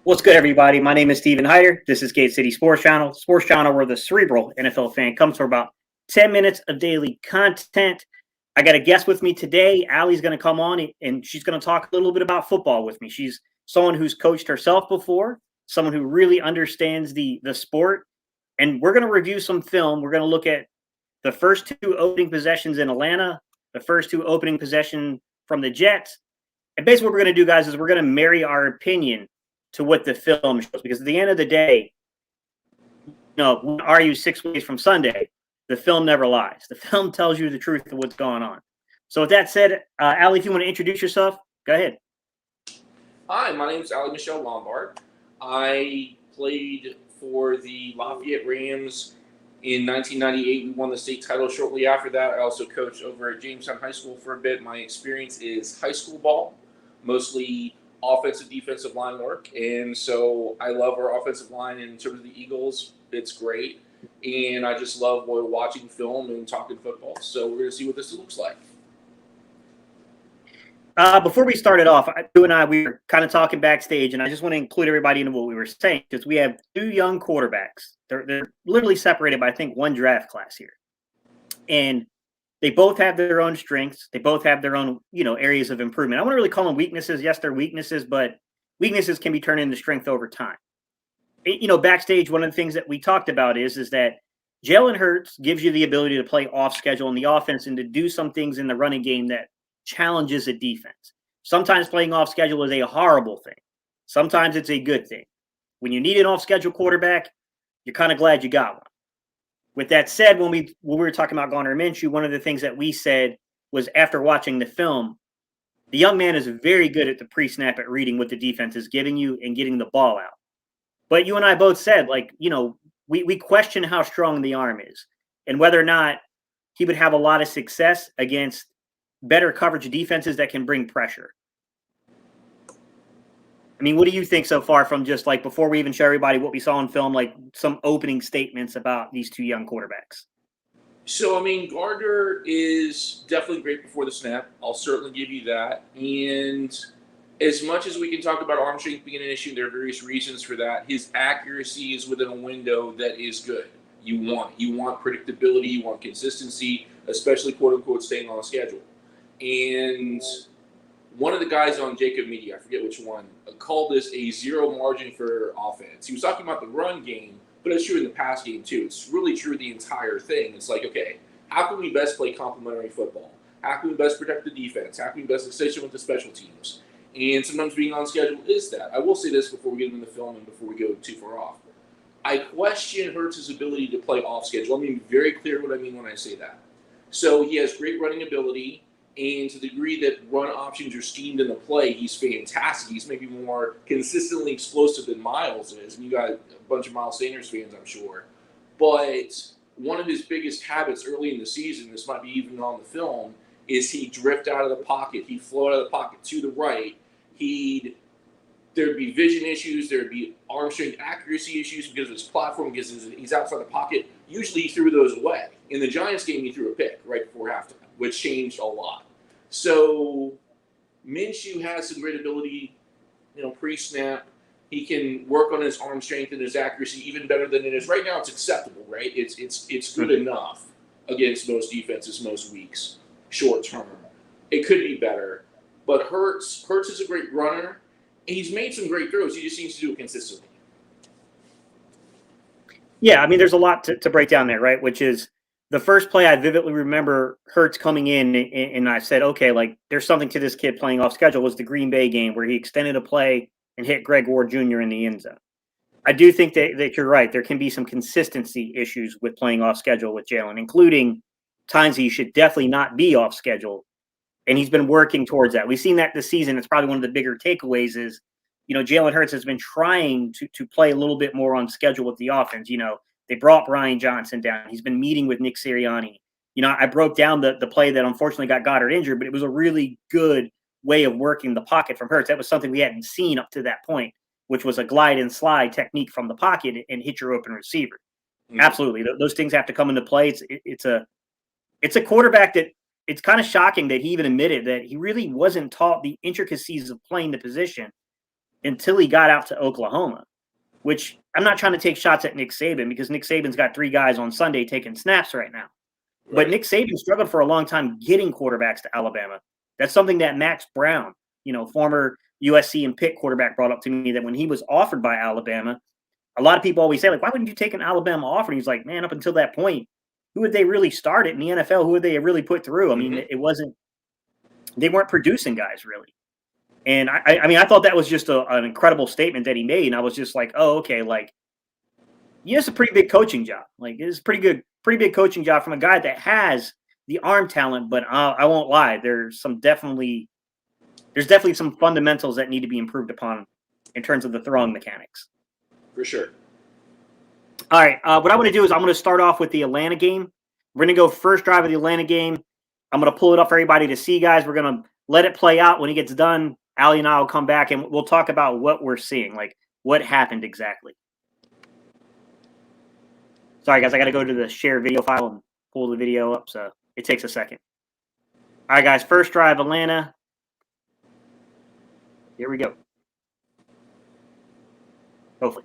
What's good, everybody? My name is Steven Hyder. This is Gate City Sports Channel where the cerebral NFL fan comes for about 10 minutes of daily content. I got a guest with me today. Allie's going to come on and she's going to talk a little bit about football with me. She's someone who's coached herself before, someone who really understands the sport. And we're going to review some film. We're going to look at the first two opening possessions in Atlanta, the first two opening possession from the Jets. And basically what we're going to do, guys, is we're going to marry our opinion to what the film shows, because at the end of the day, are you 6 weeks from Sunday? The film never lies. The film tells you the truth of what's going on. So with that said, Allie, if you want to introduce yourself, go ahead. Hi, my name is Ali Michelle Lombard. I played for the Lafayette Rams in 1998. We won the state title shortly after that. I also coached over at Jamestown High School for a bit. My experience is high school ball, mostly offensive, defensive line work. And so I love our offensive line. And in terms of the Eagles, it's great. And I just love watching film and talking football. So we're going to see what this looks like. Before we started off, you and I, we were kind of talking backstage, and I just want to include everybody in what we were saying, because we have two young quarterbacks. They're literally separated by, I think, one draft class here. And they both have their own strengths. They both have their own, areas of improvement. I want to really call them weaknesses. Yes, they're weaknesses, but weaknesses can be turned into strength over time. Backstage, one of the things that we talked about is that Jalen Hurts gives you the ability to play off schedule in the offense and to do some things in the running game that challenges a defense. Sometimes playing off schedule is a horrible thing. Sometimes it's a good thing. When you need an off schedule quarterback, you're kind of glad you got one. With that said, when we were talking about Gardner Minshew, one of the things that we said was, after watching the film, the young man is very good at the pre-snap at reading what the defense is giving you and getting the ball out. But you and I both said, we question how strong the arm is and whether or not he would have a lot of success against better coverage defenses that can bring pressure. I mean, what do you think so far from just before we even show everybody what we saw in film, some opening statements about these two young quarterbacks? So, Gardner is definitely great before the snap. I'll certainly give you that. And as much as we can talk about arm strength being an issue, there are various reasons for that. His accuracy is within a window that is good. You want predictability, you want consistency, especially quote-unquote staying on schedule. And one of the guys on Jacob Media, I forget which one, called this a zero margin for offense. He was talking about the run game, but it's true in the pass game too. It's really true the entire thing. It's okay, how can we best play complementary football? How can we best protect the defense? How can we best assist with the special teams? And sometimes being on schedule is that. I will say this before we get into the film and before we go too far off. I question Hurts' ability to play off schedule. I'm being very clear what I mean when I say that. So he has great running ability. And to the degree that run options are schemed in the play, he's fantastic. He's maybe more consistently explosive than Miles is. And you got a bunch of Miles Sanders fans, I'm sure. But one of his biggest habits early in the season, this might be even on the film, is he'd drift out of the pocket. He'd float out of the pocket to the right. There'd be vision issues. There'd be arm strength accuracy issues because of his platform, because he's outside the pocket. Usually he threw those away. In the Giants game, he threw a pick right before halftime, which changed a lot. So Minshew has some great ability, pre-snap. He can work on his arm strength and his accuracy even better than it is. Right now it's acceptable, right? It's good enough against most defenses most weeks, short term. It could be better. But Hurts is a great runner, and he's made some great throws. He just needs to do it consistently. Yeah, there's a lot to break down there, right? Which is, the first play I vividly remember Hurts coming in, and I said, okay, there's something to this kid playing off schedule, was the Green Bay game where he extended a play and hit Greg Ward Jr. in the end zone. I do think that you're right. There can be some consistency issues with playing off schedule with Jalen, including times he should definitely not be off schedule, and he's been working towards that. We've seen that this season. It's probably one of the bigger takeaways is, Jalen Hurts has been trying to play a little bit more on schedule with the offense. They brought Brian Johnson down. He's been meeting with Nick Sirianni. I broke down the play that unfortunately got Goddard injured, but it was a really good way of working the pocket from Hurts. That was something we hadn't seen up to that point, which was a glide and slide technique from the pocket and hit your open receiver. Mm-hmm. Absolutely. Those things have to come into play. It's a quarterback that it's kind of shocking that he even admitted that he really wasn't taught the intricacies of playing the position until he got out to Oklahoma, which I'm not trying to take shots at Nick Saban because Nick Saban's got 3 guys on Sunday taking snaps right now. Right. But Nick Saban struggled for a long time getting quarterbacks to Alabama. That's something that Max Brown, former USC and Pitt quarterback, brought up to me, that when he was offered by Alabama, a lot of people always say, like, why wouldn't you take an Alabama offer? And he's like, man, up until that point, who would they really start it in the NFL? Who would they really put through? I mean, they weren't producing guys really. And I thought that was just an incredible statement that he made. And I was just like, oh, okay. Like, it's a pretty big coaching job. Like, it's pretty big coaching job from a guy that has the arm talent, but I won't lie. There's definitely some fundamentals that need to be improved upon in terms of the throwing mechanics. For sure. All right. What I want to do is I'm going to start off with the Atlanta game. We're going to go first drive of the Atlanta game. I'm going to pull it up for everybody to see, guys. We're going to let it play out. When it gets done, Allie and I will come back and we'll talk about what we're seeing, like what happened exactly. Sorry, guys. I got to go to the share video file and pull the video up, so it takes a second. All right, guys. First drive, Atlanta. Here we go. Hopefully.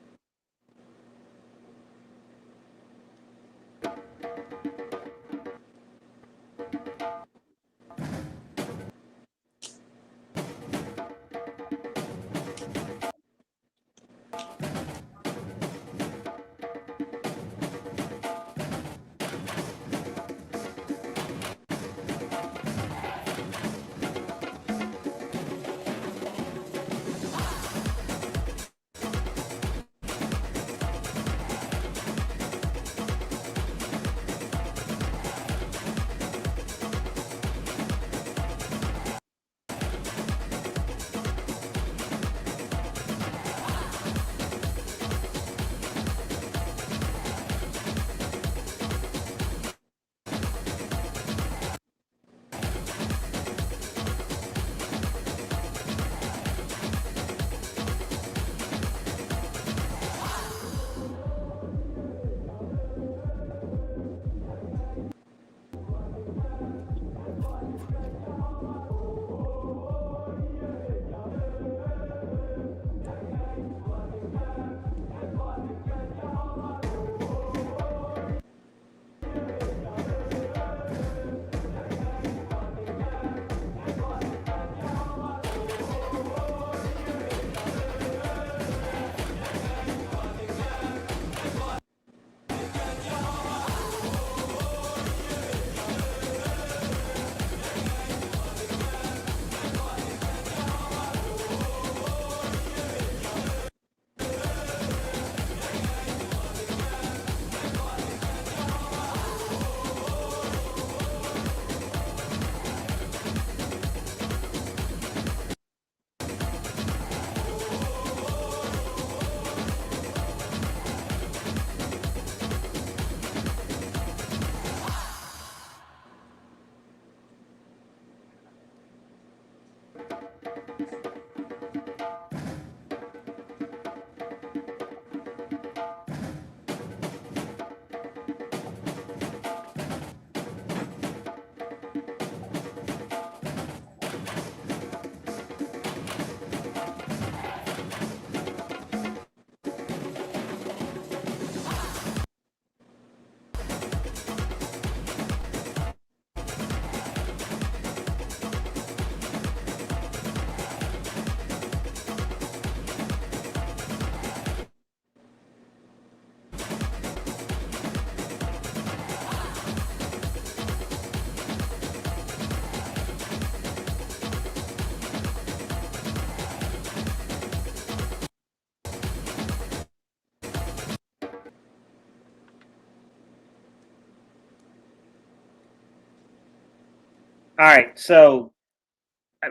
All right, so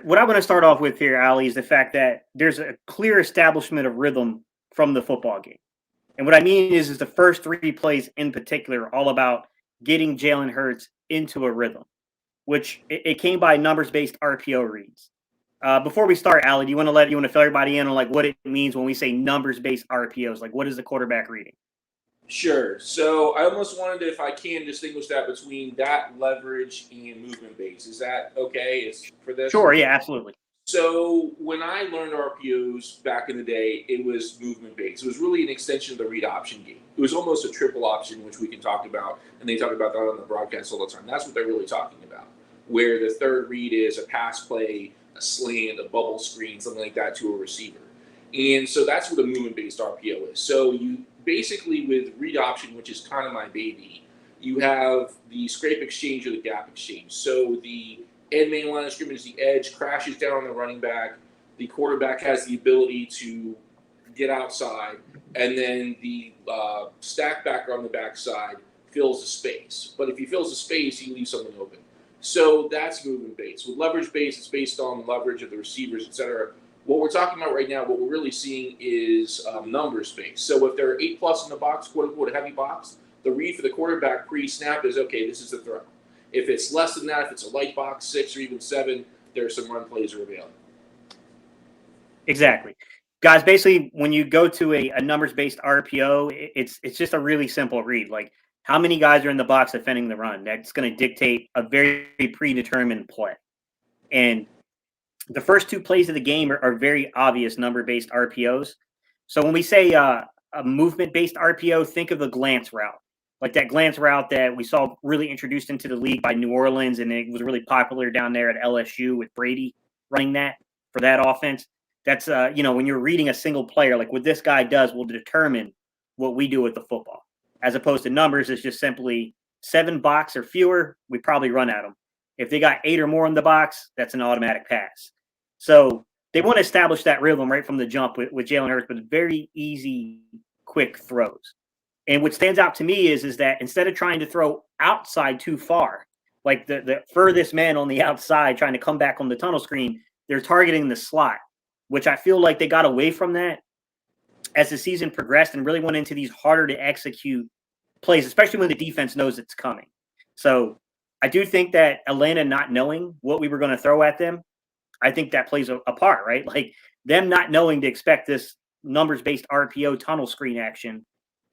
what I want to start off with here, Ali, is the fact that there's a clear establishment of rhythm from the football game. And what I mean is the first 3 plays in particular are all about getting Jalen Hurts into a rhythm, which it came by numbers-based RPO reads. Before we start, Ali, do you want to fill everybody in on like what it means when we say numbers-based RPOs? Like, what is the quarterback reading? Sure. So I almost wanted to, if I can, distinguish that between that leverage and movement base. Is that okay? For this? Sure. Yeah, absolutely. So when I learned RPOs back in the day, it was movement based. It was really an extension of the read option game. It was almost a triple option, which we can talk about, and they talk about that on the broadcast all the time. That's what they're really talking about, where the third read is a pass play, a slant, a bubble screen, something like that to a receiver. And so that's what a movement based RPO is. So you basically, with read option, which is kind of my baby, you have the scrape exchange or the gap exchange. So the end main line of scrimmage, the edge crashes down on the running back. The quarterback has the ability to get outside, and then the stack backer on the backside fills the space. But if he fills the space, he leaves something open. So that's movement based. With leverage based, it's based on leverage of the receivers, et cetera. What we're talking about right now, what we're really seeing is numbers based. So if there are 8+ in the box, quote unquote, a heavy box, the read for the quarterback pre-snap is, okay, this is the throw. If it's less than that, if it's a light box, 6 or even 7, there are some run plays are available. Exactly. Guys, basically, when you go to a numbers-based RPO, it's just a really simple read. Like, how many guys are in the box defending the run? That's going to dictate a very predetermined play. And the first 2 plays of the game are very obvious number-based RPOs. So when we say a movement-based RPO, think of the glance route. Like that glance route that we saw really introduced into the league by New Orleans, and it was really popular down there at LSU with Brady running that for that offense. That's, when you're reading a single player, like what this guy does will determine what we do with the football. As opposed to numbers, it's just simply 7 box or fewer, we probably run at them. If they got 8 or more in the box, that's an automatic pass. So they want to establish that rhythm right from the jump with Jalen Hurts, but very easy, quick throws. And what stands out to me is that instead of trying to throw outside too far, like the furthest man on the outside trying to come back on the tunnel screen, they're targeting the slot, which I feel like they got away from that as the season progressed and really went into these harder to execute plays, especially when the defense knows it's coming. So I do think that Atlanta not knowing what we were going to throw at them, I think that plays a part, right? Like them not knowing to expect this numbers-based RPO tunnel screen action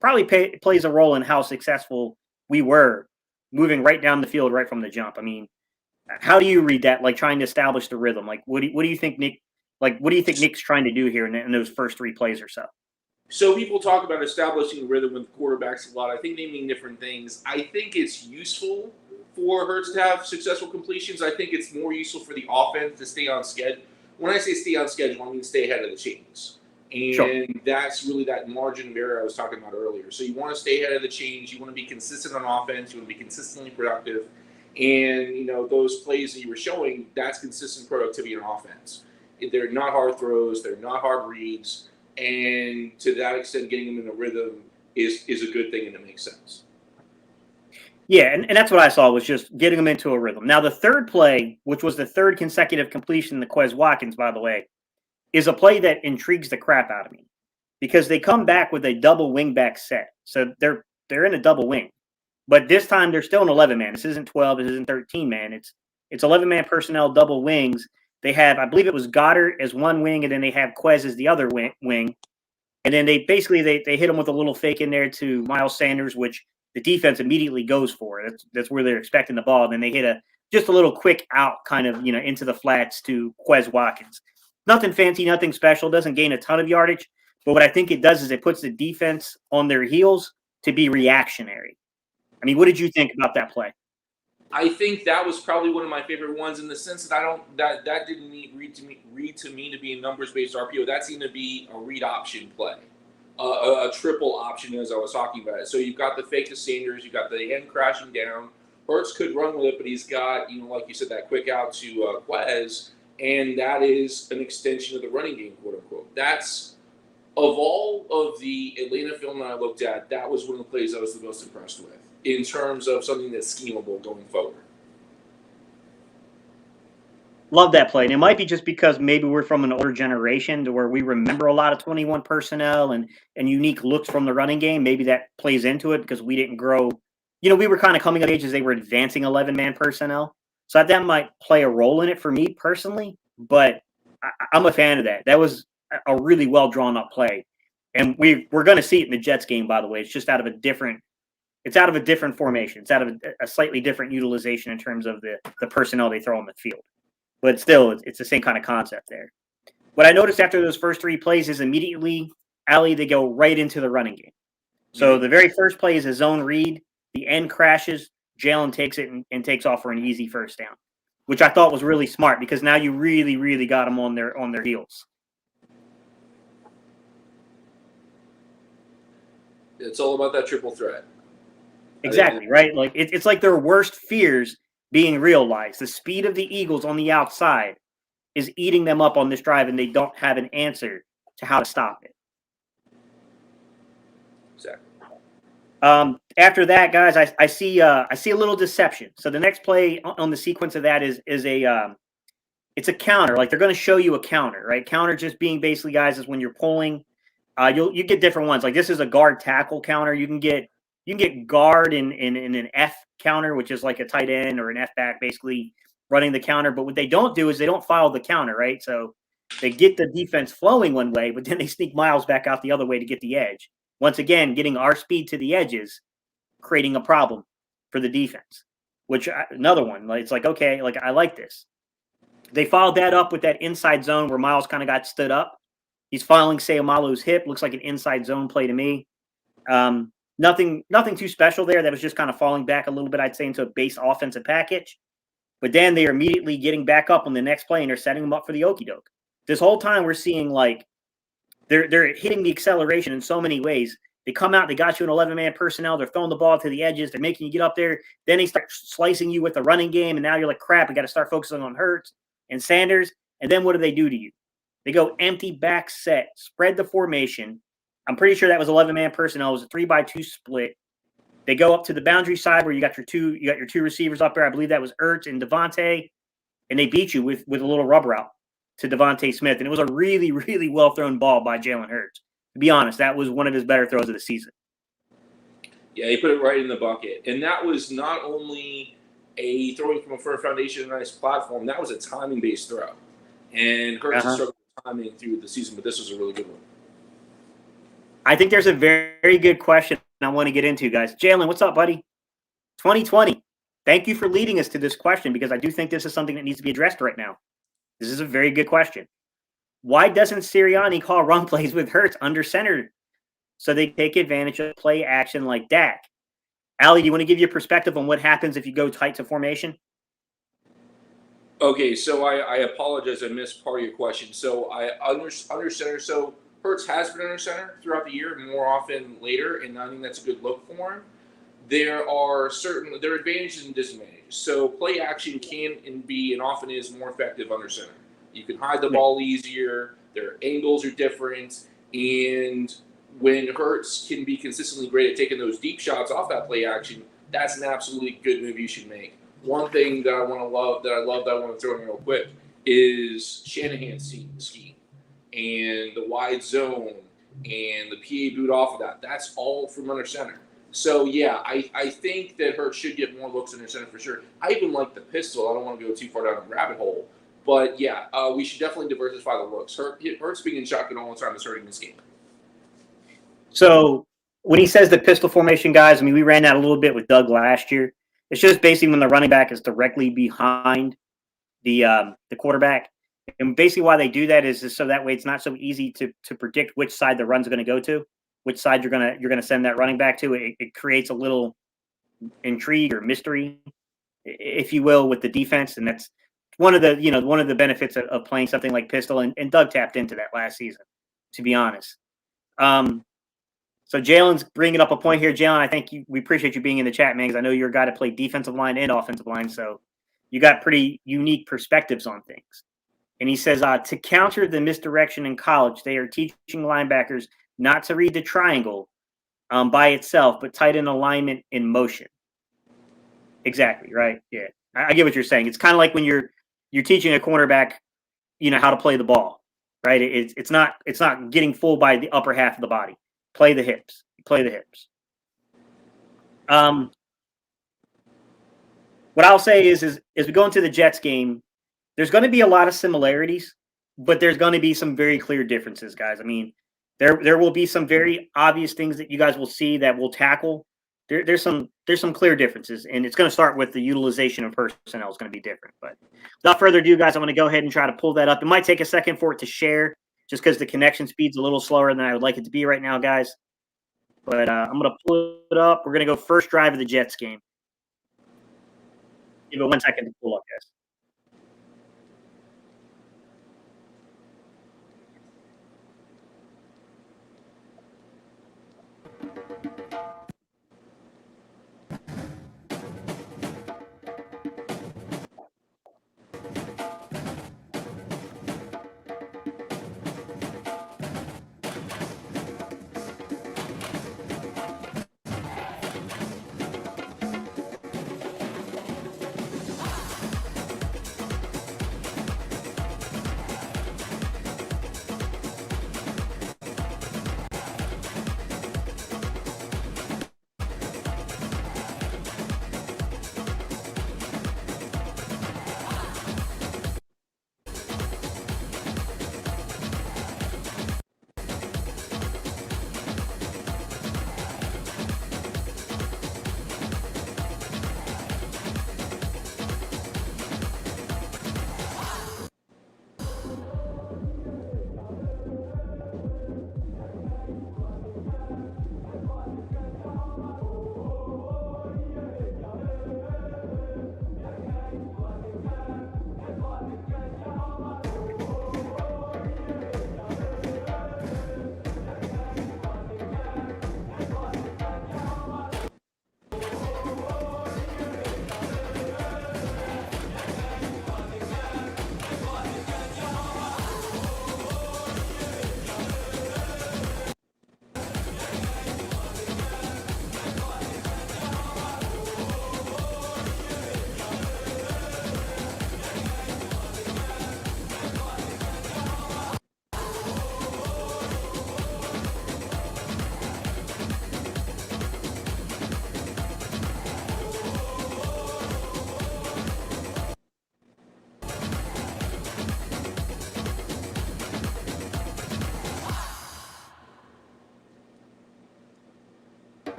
probably plays a role in how successful we were moving right down the field right from the jump. I mean, how do you read that? Like trying to establish the rhythm. Like, what do you think, Nick? Like, what do you think Nick's trying to do here in those first 3 plays or so? So people talk about establishing rhythm with quarterbacks a lot. I think they mean different things. I think it's useful for Hurts to have successful completions. I think it's more useful for the offense to stay on schedule. When I say stay on schedule, I mean stay ahead of the chains. And Sure. That's really that margin of error I was talking about earlier. So you want to stay ahead of the change. You want to be consistent on offense. You want to be consistently productive. And, those plays that you were showing, that's consistent productivity on offense. They're not hard throws. They're not hard reads. And to that extent, getting them in a rhythm is a good thing, and it makes sense. Yeah, and that's what I saw was just getting them into a rhythm. Now, the third play, which was the 3rd consecutive completion to Quez Watkins, by the way, is a play that intrigues the crap out of me because they come back with a double wingback set. So they're in a double wing. But this time they're still an 11-man. This isn't 12. This isn't 13-man. It's 11-man personnel, double wings. They have, I believe it was Goddard as one wing, and then they have Quez as the other wing. And then they basically they hit him with a little fake in there to Miles Sanders, which the defense immediately goes for. That's where they're expecting the ball. And then they hit just a little quick out kind of, into the flats to Quez Watkins. Nothing fancy, nothing special. Doesn't gain a ton of yardage. But what I think it does is it puts the defense on their heels to be reactionary. I mean, what did you think about that play? I think that was probably one of my favorite ones in the sense that that didn't read to me to be a numbers based RPO. That seemed to be a read option play, a triple option as I was talking about it. So you've got the fake to Sanders, you've got the end crashing down. Hurts could run with it, but he's got like you said that quick out to Quez, and that is an extension of the running game, quote unquote. That's of all of the Atlanta film that I looked at, that was one of the plays I was the most impressed with in terms of something that's schemable going forward. Love that play. And it might be just because maybe we're from an older generation to where we remember a lot of 21 personnel and unique looks from the running game. Maybe that plays into it because we didn't grow. We were kind of coming of age as they were advancing 11-man personnel. So that might play a role in it for me personally. But I'm a fan of that. That was a really well drawn up play. And we're going to see it in the Jets game, by the way. It's just out of a different formation. It's out of a slightly different utilization in terms of the personnel they throw on the field. but still, it's the same kind of concept there. What I noticed after those first 3 plays is immediately, Allie, they go right into the running game. So the very first play is a zone read. The end crashes. Jalen takes it and takes off for an easy first down, which I thought was really smart because now you really, really got them on their heels. It's all about that triple threat. Exactly, right? Like it's like their worst fears being realized. The speed of the Eagles on the outside is eating them up on this drive, and they don't have an answer to how to stop it. Exactly. After that, guys, I see a little deception. So the next play on the sequence of that is it's a counter. Like they're going to show you a counter, right? Counter just being basically, guys, is when you're pulling. You get different ones. Like this is a guard tackle counter. You can get guard in an F counter, which is like a tight end or an F back, basically running the counter. But what they don't do is they don't follow the counter, right? So they get the defense flowing one way, but then they sneak Miles back out the other way to get the edge. Once again, getting our speed to the edges, creating a problem for the defense. Which another one, like it's like, okay, like I like this. They followed that up with that inside zone where Miles kind of got stood up. He's following Sayamalu's hip. Looks like an inside zone play to me. Nothing too special there. That was just kind of falling back a little bit, I'd say, into a base offensive package. But then they are immediately getting back up on the next play, and they're setting them up for the okie doke. This whole time we're seeing like they're hitting the acceleration in so many ways. They come out, they got you in 11-man personnel. They're throwing the ball to the edges. They're making you get up there. Then they start slicing you with the running game, and now you're like, crap, we got to start focusing on Hurts and Sanders. And then what do to you? They go empty back set, spread the formation. I'm pretty sure that was 11-man personnel. It was a 3-by-2 split. They go up to the boundary side where you got your two receivers up there. I believe that was Ertz and Devontae, and they beat you with a little rubber out to Devontae Smith. And it was a really, really well thrown ball by Jalen Hurts. To be honest, that was one of his better throws of the season. Yeah, he put it right in the bucket. And that was not only a throwing from a firm foundation and a nice platform, that was a timing-based throw. And Hurts has struggled with timing through the season, but this was a really good one. I think there's a very, very good question I want to get into, guys. Jalen, what's up, buddy? 2020. Thank you for leading us to this question because I do think this is something that needs to be addressed right now. This is a very good question. Why doesn't Sirianni call run plays with Hurts under center so they take advantage of play action like Dak? Allie, do you want to give your perspective on what happens if you go tight to formation? Okay, so I apologize. I missed part of your question. So under center. So Hurts has been under center throughout the year, more often later, and I think that's a good look for him. There are advantages and disadvantages. So play action can and be and often is more effective under center. You can hide the ball easier. Their angles are different, and when Hurts can be consistently great at taking those deep shots off that play action, that's an absolutely good move you should make. One thing that I want to throw in real quick is Shanahan's scheme and the wide zone and the PA boot off of that. That's all from under center. So, yeah, I think that Hurts should get more looks under center for sure. I even like the pistol. I don't want to go too far down a rabbit hole. But, yeah, we should definitely diversify the looks. Hurts being in shotgun all the time is hurting this game. So when he says the pistol formation, guys, I mean, we ran that a little bit with Doug last year. It's just basically when the running back is directly behind the quarterback. And basically why they do that is so that way it's not so easy to predict which side the run's going to go to, which side you're gonna send that running back to. It creates a little intrigue or mystery, if you will, with the defense, and that's one of the benefits of playing something like pistol. And Doug tapped into that last season, to be honest. So Jalen's bringing up a point here. Jalen, I think we appreciate you being in the chat, man, because I know you're a guy to play defensive line and offensive line, so you got pretty unique perspectives on things. And he says, to counter the misdirection in college, they are teaching linebackers not to read the triangle by itself, but tighten alignment in motion. Exactly, right? Yeah, I get what you're saying. It's kind of like when you're teaching a cornerback, how to play the ball, right? It's not getting full by the upper half of the body. Play the hips. What I'll say is as we go into the Jets game, there's going to be a lot of similarities, but there's going to be some very clear differences, guys. I mean, there will be some very obvious things that you guys will see that we'll tackle there's some clear differences, and it's going to start with the utilization of personnel is going to be different. But without further ado, guys, I'm going to go ahead and try to pull that up. It might take a second for it to share, just because the connection speed's a little slower than I would like it to be right now, guys. But I'm going to pull it up. We're going to go first drive of the Jets game. Give it 1 second to pull up, guys.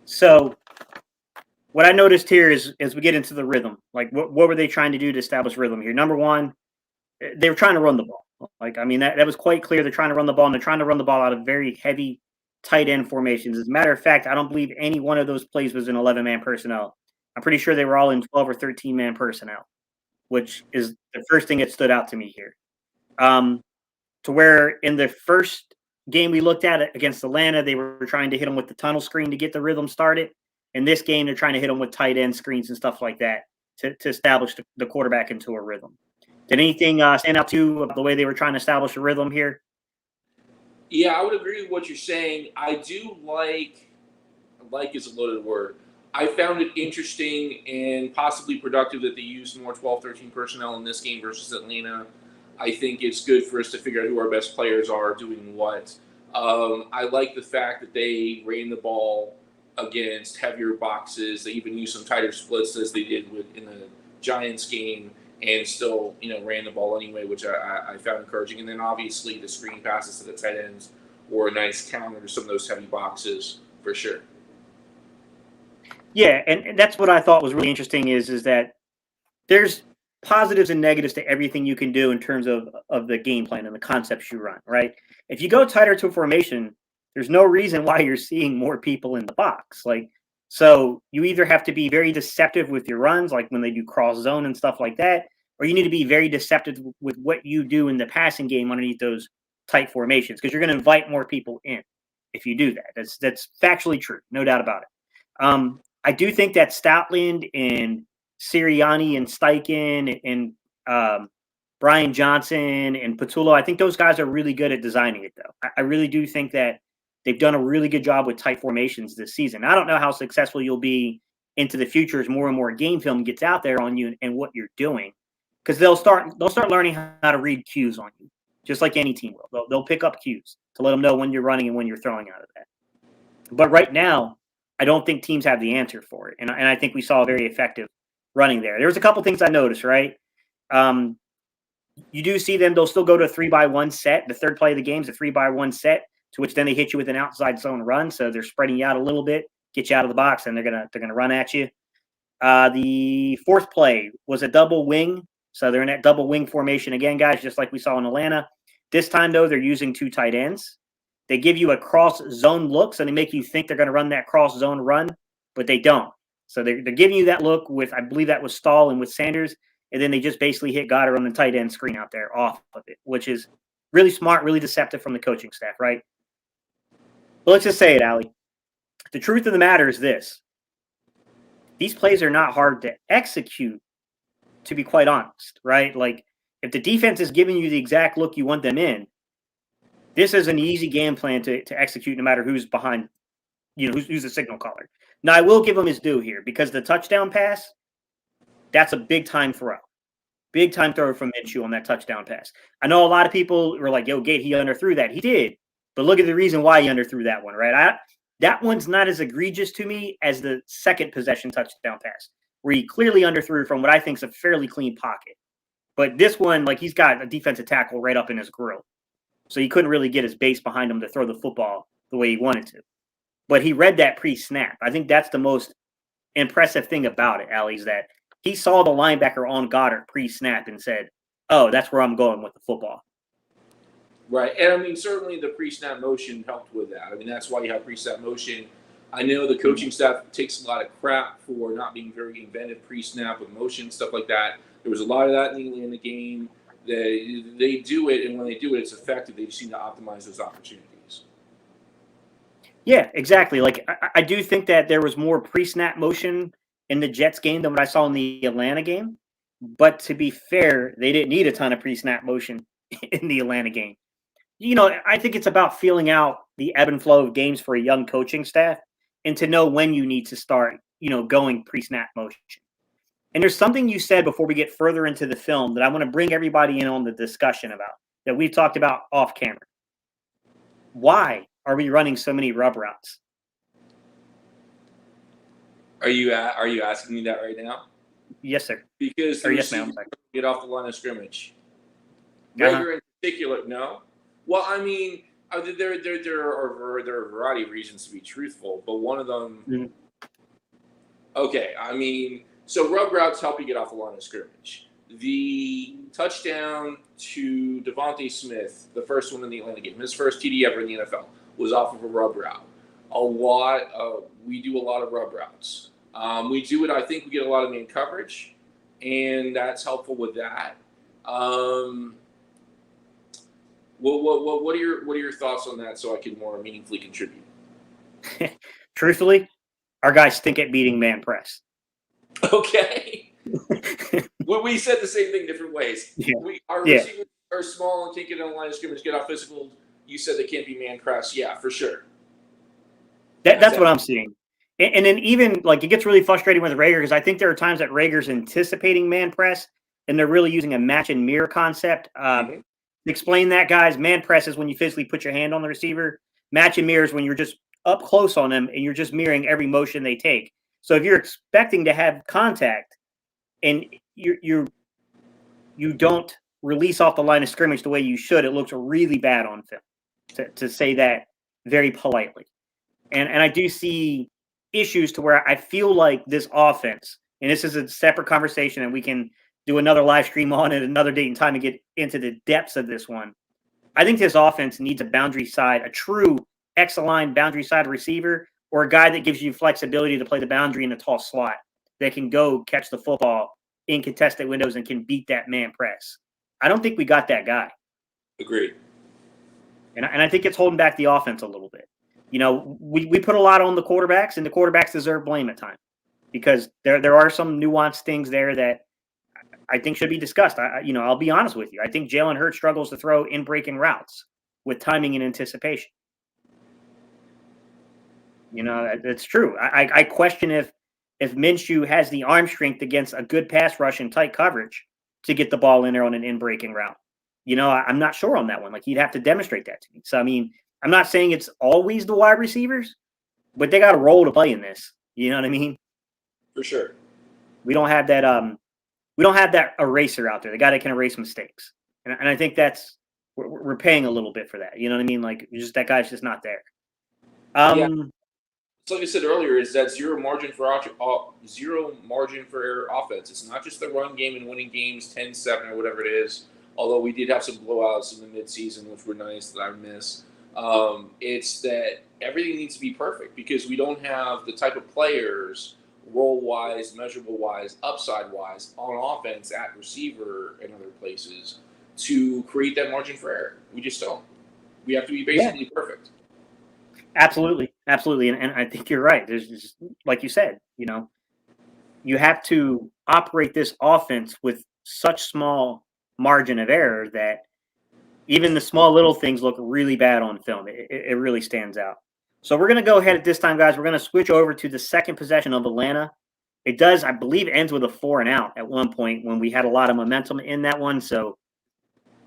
So what I noticed here is as we get into the rhythm, like what were they trying to do to establish rhythm here? Number one, they were trying to run the ball. Like, I mean, that was quite clear. They're trying to run the ball, and they're trying to run the ball out of very heavy tight end formations. As a matter of fact, I don't believe any one of those plays was in 11-man personnel. I'm pretty sure they were all in 12 or 13-man personnel, which is the first thing that stood out to me here. To where in the first game we looked at it against Atlanta, they were trying to hit them with the tunnel screen to get the rhythm started. In this game, they're trying to hit them with tight end screens and stuff like that to establish the quarterback into a rhythm. Did anything stand out to you about the way they were trying to establish a rhythm here? Yeah, I would agree with what you're saying. I do like is a loaded word. I found it interesting and possibly productive that they used more 12-13 personnel in this game versus Atlanta. I think it's good for us to figure out who our best players are doing what. I like the fact that they ran the ball against heavier boxes. They even used some tighter splits as they did in the Giants game, and still, ran the ball anyway, which I found encouraging. And then obviously the screen passes to the tight ends were a nice counter to some of those heavy boxes for sure. Yeah, and that's what I thought was really interesting is that there's positives and negatives to everything you can do in terms of the game plan and the concepts you run, right? If you go tighter to formation, there's no reason why you're seeing more people in the box. Like, so you either have to be very deceptive with your runs, like when they do cross zone and stuff like that, or you need to be very deceptive with what you do in the passing game underneath those tight formations, because you're going to invite more people in if you do that. That's factually true, no doubt about it. I do think that Stoutland and Sirianni and Steichen and Brian Johnson and Patullo, I think those guys are really good at designing it, though. I really do think that they've done a really good job with tight formations this season. I don't know how successful you'll be into the future as more and more game film gets out there on you and what you're doing, because they'll start learning how to read cues on you, just like any team will. They'll pick up cues to let them know when you're running and when you're throwing out of that. But right now, I don't think teams have the answer for it, and I think we saw a very effective running there. There was a couple things I noticed, right? You do see them; they'll still go to a 3-by-1 set. The third play of the game is a 3-by-1 set, to which then they hit you with an outside zone run. So they're spreading you out a little bit, get you out of the box, and they're gonna run at you. The fourth play was a double wing, so they're in that double wing formation again, guys, just like we saw in Atlanta. This time, though, they're using 2 tight ends. They give you a cross zone look, so they make you think they're going to run that cross zone run, but they don't. So they're giving you that look with, I believe that was Stahl and with Sanders, and then they just basically hit Goddard on the tight end screen out there off of it, which is really smart, really deceptive from the coaching staff, right? But let's just say it, Allie. The truth of the matter is this. These plays are not hard to execute, to be quite honest, right? Like, if the defense is giving you the exact look you want them in, this is an easy game plan to execute no matter who's behind, who's the signal caller. Now, I will give him his due here, because the touchdown pass, that's a big-time throw. Big-time throw from Minshew on that touchdown pass. I know a lot of people were like, yo, Gate, he underthrew that. He did. But look at the reason why he underthrew that one, right? That one's not as egregious to me as the second possession touchdown pass, where he clearly underthrew from what I think is a fairly clean pocket. But this one, like, he's got a defensive tackle right up in his grill. So he couldn't really get his base behind him to throw the football the way he wanted to. But he read that pre-snap. I think that's the most impressive thing about it, Allie, is that he saw the linebacker on Goddard pre-snap and said, oh, that's where I'm going with the football. Right. And I mean, certainly the pre-snap motion helped with that. I mean, that's why you have pre-snap motion. I know the coaching staff takes a lot of crap for not being very inventive pre-snap with motion, stuff like that. There was a lot of that in the game. They do it, and when they do it, it's effective. They just need to optimize those opportunities. Yeah, exactly. Like, I do think that there was more pre-snap motion in the Jets game than what I saw in the Atlanta game. But to be fair, they didn't need a ton of pre-snap motion in the Atlanta game. I think it's about feeling out the ebb and flow of games for a young coaching staff and to know when you need to start, going pre-snap motion. And there's something you said before we get further into the film that I want to bring everybody in on the discussion about, that we've talked about off camera. Why are we running so many rub routes? Are you asking me that right now? Yes, sir. Because the receivers get off the line of scrimmage. Rager in particular, no. Well, I mean, there are a variety of reasons to be truthful, but one of them. Mm-hmm. Okay, I mean, so rub routes help you get off the line of scrimmage. The touchdown to Devontae Smith, the first one in the Atlanta game, his first TD ever in the NFL, was off of a rub route. We do a lot of rub routes. We do it. I think we get a lot of man coverage, and that's helpful with that. What are your thoughts on that, so I can more meaningfully contribute? Truthfully, our guys stink at beating man press. Okay. We said the same thing different ways. Yeah. Our receivers are small and can't get on the line of scrimmage, get off physical. You said they can't be man press. Yeah, for sure. That's what I'm seeing. And then even, like, it gets really frustrating with Rager, because I think there are times that Rager's anticipating man press, and they're really using a match and mirror concept. Explain that, guys. Man press is when you physically put your hand on the receiver. Match and mirror is when you're just up close on them and you're just mirroring every motion they take. So if you're expecting to have contact and you don't release off the line of scrimmage the way you should, it looks really bad on film, to say that very politely. And I do see issues to where I feel like this offense, and this is a separate conversation, and we can do another live stream on it another date and time to get into the depths of this one. I think this offense needs a boundary side, a true X-line boundary side receiver, or a guy that gives you flexibility to play the boundary in a tall slot that can go catch the football in contested windows and can beat that man press. I don't think we got that guy. Agreed. And I think it's holding back the offense a little bit. You know, we put a lot on the quarterbacks, and the quarterbacks deserve blame at times because there are some nuanced things there that I think should be discussed. I'll be honest with you. I think Jalen Hurts struggles to throw in breaking routes with timing and anticipation. You know, that's true. I question if Minshew has the arm strength against a good pass rush and tight coverage to get the ball in there on an in-breaking route. You know, I'm not sure on that one. Like, he'd have to demonstrate that to me. So, I mean, I'm not saying it's always the wide receivers, but they got a role to play in this. You know what I mean? For sure. We don't have that eraser out there, the guy that can erase mistakes. And I think we're paying a little bit for that. You know what I mean? Like, just that guy's just not there. Yeah. So like I said earlier, is that zero margin for error offense. It's not just the run game and winning games 10-7 or whatever it is. Although we did have some blowouts in the midseason, which were nice that I miss. It's that everything needs to be perfect because we don't have the type of players, role-wise, measurable-wise, upside-wise, on offense, at receiver, and other places to create that margin for error. We just don't. We have to be basically perfect. Absolutely. And I think you're right. There's just, like you said, you know, you have to operate this offense with such small margin of error that even the small little things look really bad on film. It really stands out. So we're going to go ahead at this time, guys. We're going to switch over to the second possession of Atlanta. It does, I believe, ends with a 4-and-out at one point when we had a lot of momentum in that one. So,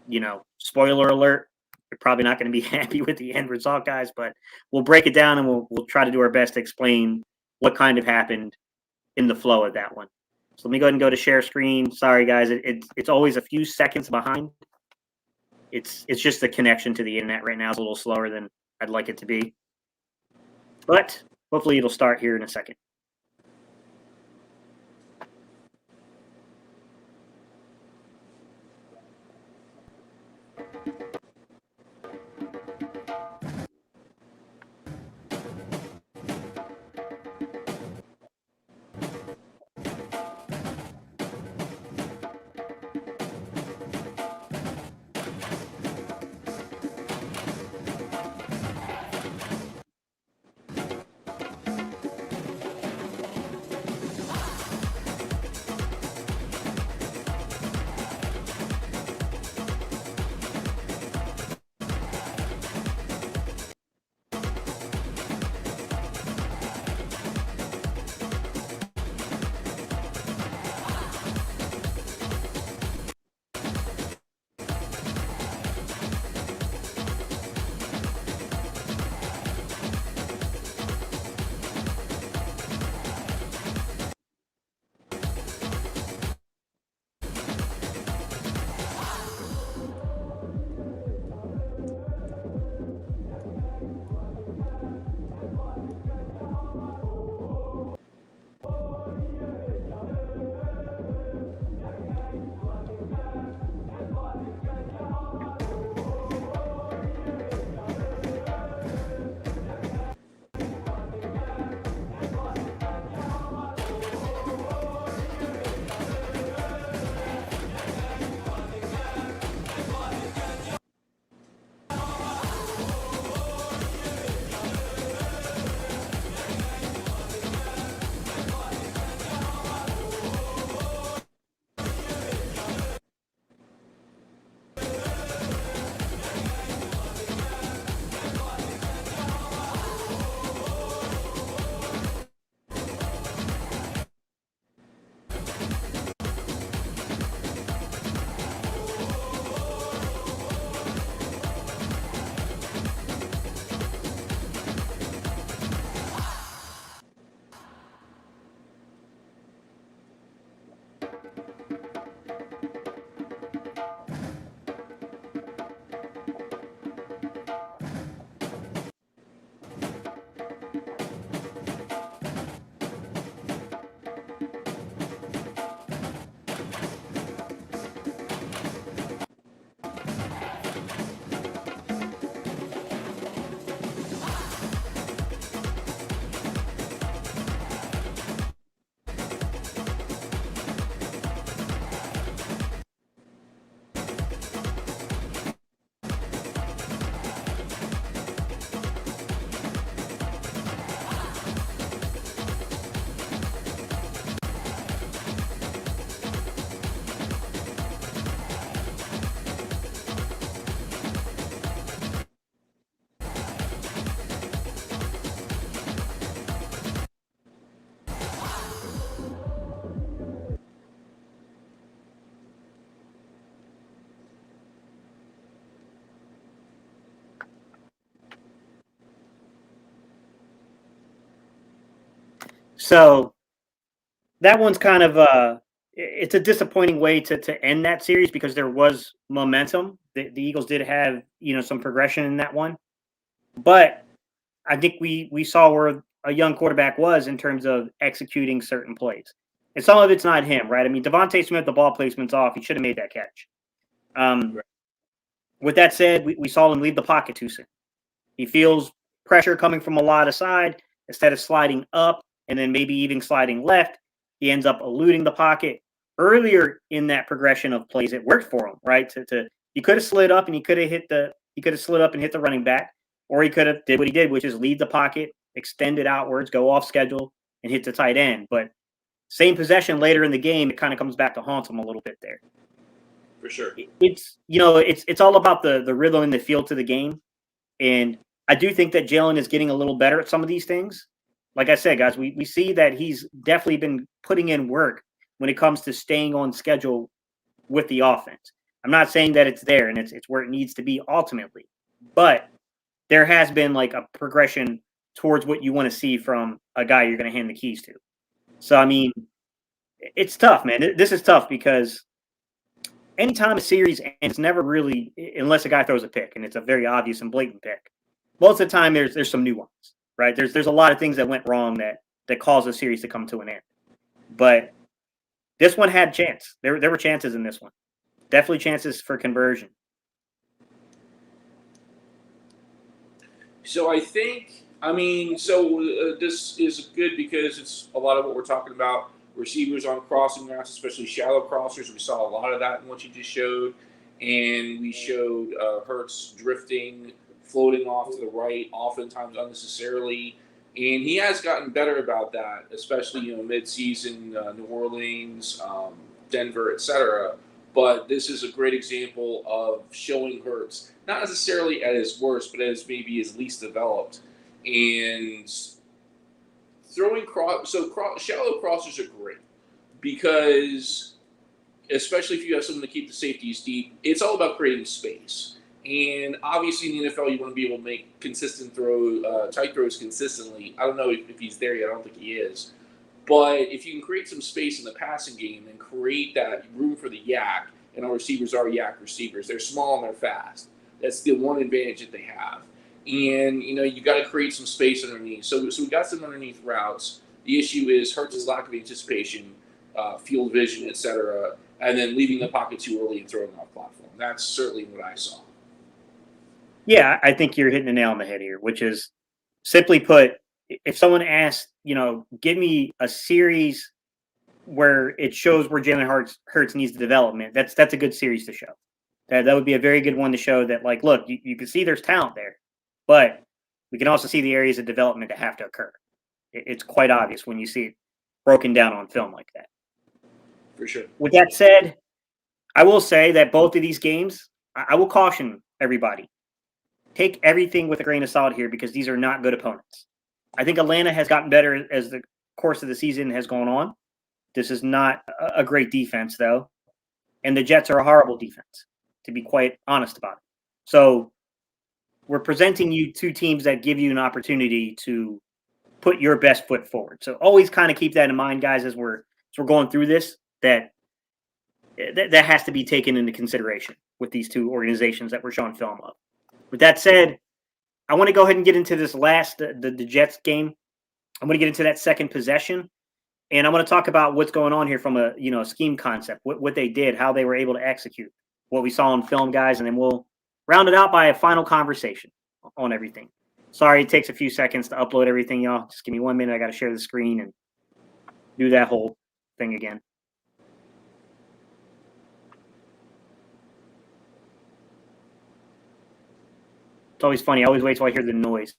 you know, spoiler alert, you're probably not going to be happy with the end result, guys, but we'll break it down and we'll try to do our best to explain what kind of happened in the flow of that one. So let me go ahead and go to share screen. Sorry, guys. It's always a few seconds behind. It's just the connection to the internet right now is a little slower than I'd like it to be. But hopefully it'll start here in a second. So that one's kind of it's a disappointing way to end that series because there was momentum. The Eagles did have some progression in that one, but I think we saw where a young quarterback was in terms of executing certain plays, and some of it's not him, right? I mean, Devontae Smith, the ball placement's off. He should have made that catch. Right. With that said, we saw him leave the pocket too soon. He feels pressure coming from a lot of side instead of sliding up and then maybe even sliding left. He ends up eluding the pocket earlier in that progression of plays. It worked for him, right? He could have slid up and he could have slid up and hit the running back, or he could have did what he did, which is leave the pocket, extend it outwards, go off schedule, and hit the tight end. But same possession later in the game, it kind of comes back to haunt him a little bit there. For sure. It's all about the rhythm and the feel to the game. And I do think that Jalen is getting a little better at some of these things. Like I said, guys, we see that he's definitely been putting in work when it comes to staying on schedule with the offense. I'm not saying that it's there and it's where it needs to be ultimately, but there has been like a progression towards what you want to see from a guy you're going to hand the keys to. So, I mean, it's tough, man. This is tough because anytime a series ends, it's never really, unless a guy throws a pick and it's a very obvious and blatant pick. Most of the time, there's some nuance, right? There's a lot of things that went wrong that caused the series to come to an end. But this one had chance. There were chances in this one. Definitely chances for conversion. So I think, this is good because it's a lot of what we're talking about. Receivers on crossing routes, especially shallow crossers. We saw a lot of that in what you just showed. And we showed Hurts drifting, floating off to the right, oftentimes unnecessarily. And he has gotten better about that, especially, mid-season, New Orleans, Denver, etc. But this is a great example of showing Hurts, not necessarily at his worst, but as maybe his least developed. And shallow crossers are great because, especially if you have someone to keep the safeties deep, it's all about creating space. And obviously in the NFL, you want to be able to make consistent tight throws consistently. I don't know if he's there yet. I don't think he is. But if you can create some space in the passing game and create that room for the yak, and our receivers are yak receivers. They're small and they're fast. That's the one advantage that they have. And, you got to create some space underneath. So we got some underneath routes. The issue is Hurts' lack of anticipation, field vision, etc., and then leaving the pocket too early and throwing off platform. That's certainly what I saw. Yeah, I think you're hitting the nail on the head here, which is simply put, if someone asks, give me a series where it shows where Jalen Hurts needs the development, that's a good series to show. That would be a very good one to show that, like, look, you can see there's talent there, but we can also see the areas of development that have to occur. It's quite obvious when you see it broken down on film like that. For sure. With that said, I will say that both of these games, I will caution everybody. Take everything with a grain of salt here because these are not good opponents. I think Atlanta has gotten better as the course of the season has gone on. This is not a great defense, though. And the Jets are a horrible defense, to be quite honest about it. So we're presenting you two teams that give you an opportunity to put your best foot forward. So always kind of keep that in mind, guys, as we're going through this, that has to be taken into consideration with these two organizations that we're showing film of. With that said, I want to go ahead and get into this last, the Jets game. I'm going to get into that second possession, and I'm going to talk about what's going on here from a scheme concept, what they did, how they were able to execute, what we saw on film, guys, and then we'll round it out by a final conversation on everything. Sorry, it takes a few seconds to upload everything, y'all. Just give me 1 minute. I got to share the screen and do that whole thing again. It's always funny. I always wait till I hear the noise.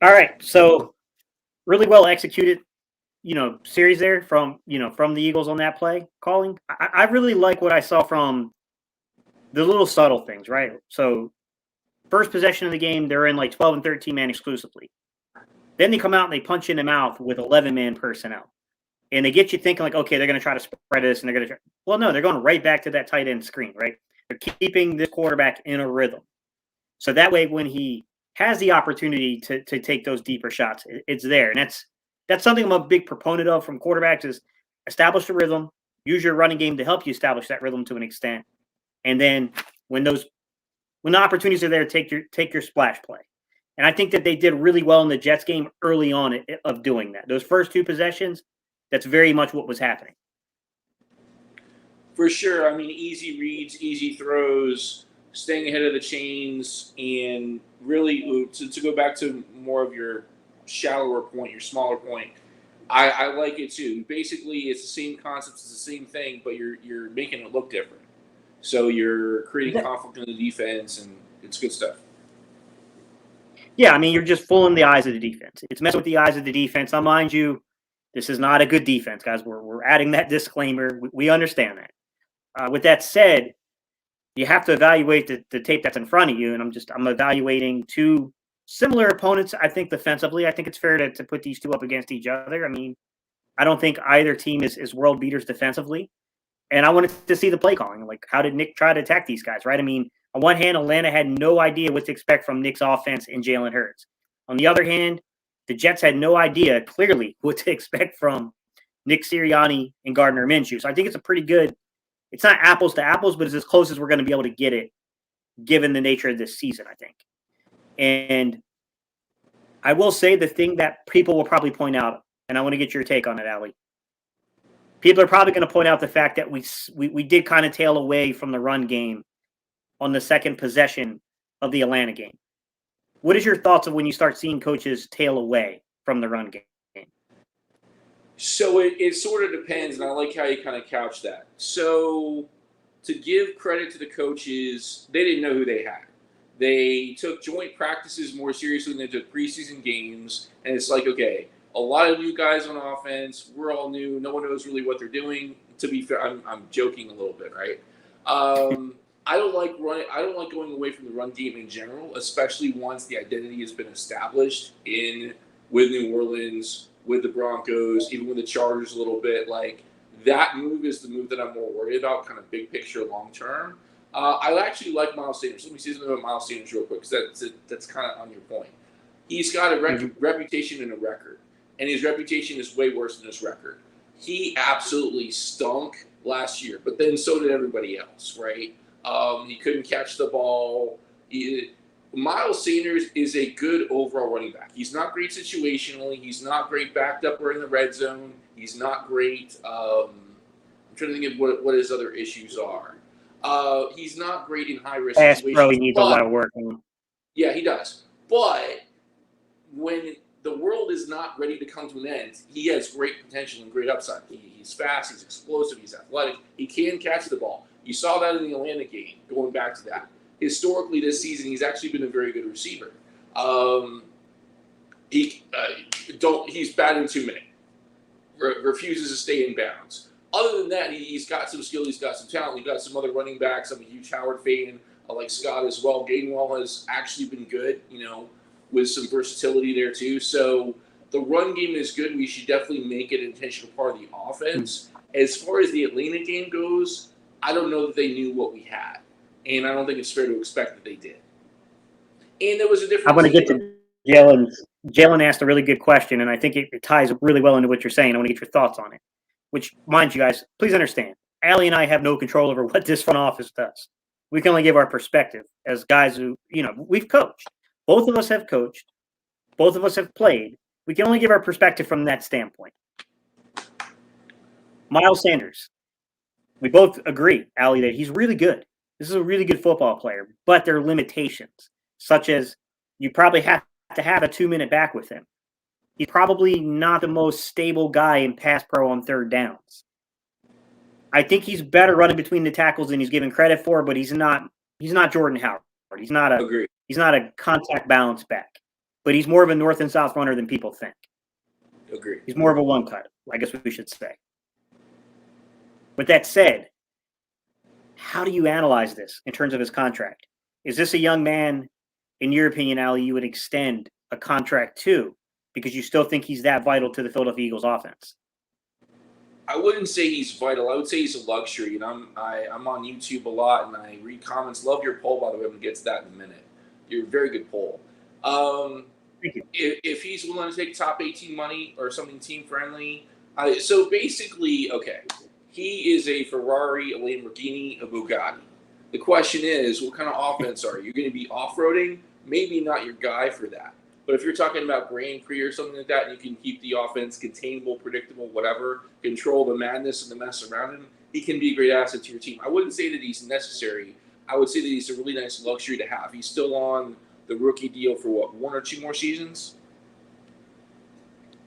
All right. So really well executed, series there from the Eagles on that play calling. I really like what I saw from the little subtle things, right? So first possession of the game, they're in like 12 and 13 man exclusively. Then they come out and they punch in the mouth with 11 man personnel. And they get you thinking like, okay, they're going to try to spread this and they're going to well, no, they're going right back to that tight end screen, right? They're keeping this quarterback in a rhythm. So that way, when he has the opportunity to take those deeper shots, it's there. And that's something I'm a big proponent of from quarterbacks is establish the rhythm, use your running game to help you establish that rhythm to an extent. And then when the opportunities are there, take your splash play. And I think that they did really well in the Jets game early on of doing that. Those first two possessions, that's very much what was happening. For sure. I mean, easy reads, easy throws, staying ahead of the chains, and really to go back to more of your shallower point, your smaller point, I like it too. Basically, it's the same concept, it's the same thing, but you're making it look different. So you're creating conflict in the defense, and it's good stuff. Yeah, I mean, you're just fooling the eyes of the defense. It's messing with the eyes of the defense. Now, mind you, this is not a good defense, guys. We're adding that disclaimer. We understand that. With that said, you have to evaluate the tape that's in front of you, and I'm evaluating two similar opponents. I think defensively, I think it's fair to put these two up against each other. I mean, I don't think either team is world beaters defensively, and I wanted to see the play calling. Like, how did Nick try to attack these guys? Right? I mean, on one hand, Atlanta had no idea what to expect from Nick's offense and Jalen Hurts. On the other hand, the Jets had no idea clearly what to expect from Nick Sirianni and Gardner Minshew. So I think it's a pretty good. It's not apples to apples, but it's as close as we're going to be able to get it, given the nature of this season, I think. And I will say the thing that people will probably point out, and I want to get your take on it, Allie. People are probably going to point out the fact that we did kind of tail away from the run game on the second possession of the Atlanta game. What is your thoughts of when you start seeing coaches tail away from the run game? So it sort of depends, and I like how you kind of couch that. So to give credit to the coaches, they didn't know who they had. They took joint practices more seriously than they took preseason games, and it's like, okay, a lot of new guys on offense. We're all new. No one knows really what they're doing. To be fair, I'm joking a little bit, right? I don't like running. I don't like going away from the run game in general, especially once the identity has been established with New Orleans, with the Broncos, even with the Chargers a little bit. Like, that move is the move that I'm more worried about, kind of big picture, long term. I actually like Miles Sanders. Let me say something about Miles Sanders real quick, because that's kind of on your point. He's got a reputation and a record, and his reputation is way worse than his record. He absolutely stunk last year, but then so did everybody else, right? He couldn't catch the ball. Miles Sanders is a good overall running back. He's not great situationally. He's not great backed up or in the red zone. He's not great. I'm trying to think of what his other issues are. He's not great in high-risk situations. Bro, he needs a lot of work. Yeah, he does. But when the world is not ready to come to an end, he has great potential and great upside. He's fast. He's explosive. He's athletic. He can catch the ball. You saw that in the Atlanta game, going back to that. Historically, this season, he's actually been a very good receiver. He's batting 2 minutes. Refuses to stay in bounds. Other than that, he's got some skill. He's got some talent. He's got some other running backs. I'm a huge Howard fan. I like Scott as well. Gainwell has actually been good, with some versatility there too. So the run game is good. We should definitely make it an intentional part of the offense. As far as the Atlanta game goes, I don't know that they knew what we had. And I don't think it's fair to expect that they did. And there was a difference. I want to get to Jalen. Jalen asked a really good question, and I think it ties really well into what you're saying. I want to get your thoughts on it. Which, mind you guys, please understand, Allie and I have no control over what this front office does. We can only give our perspective as guys who, we've coached. Both of us have coached. Both of us have played. We can only give our perspective from that standpoint. Miles Sanders. We both agree, Allie, that he's really good. This is a really good football player, but there are limitations, such as you probably have to have a 2-minute back with him. He's probably not the most stable guy in pass pro on third downs. I think he's better running between the tackles than he's given credit for, but he's not Jordan Howard. He's not a contact balance back. but he's more of a north and south runner than people think. Agree. He's more of a one cut, I guess we should say. With that said, how do you analyze this in terms of his contract? Is this a young man, in your opinion, Ali, you would extend a contract to because you still think he's that vital to the Philadelphia Eagles offense? I wouldn't say he's vital. I would say he's a luxury. And I'm on YouTube a lot, and I read comments. Love your poll, by the way. I'm going to get to that in a minute. You're a very good poll. Thank you. If he's willing to take top 18 money or something team-friendly. So basically, okay, he is a Ferrari, a Lamborghini, a Bugatti. The question is, what kind of offense are you? You're going to be off-roading? Maybe not your guy for that. But if you're talking about Grand Prix or something like that, and you can keep the offense containable, predictable, whatever, control the madness and the mess around him, he can be a great asset to your team. I wouldn't say that he's necessary. I would say that he's a really nice luxury to have. He's still on the rookie deal for what, 1 or 2 more seasons?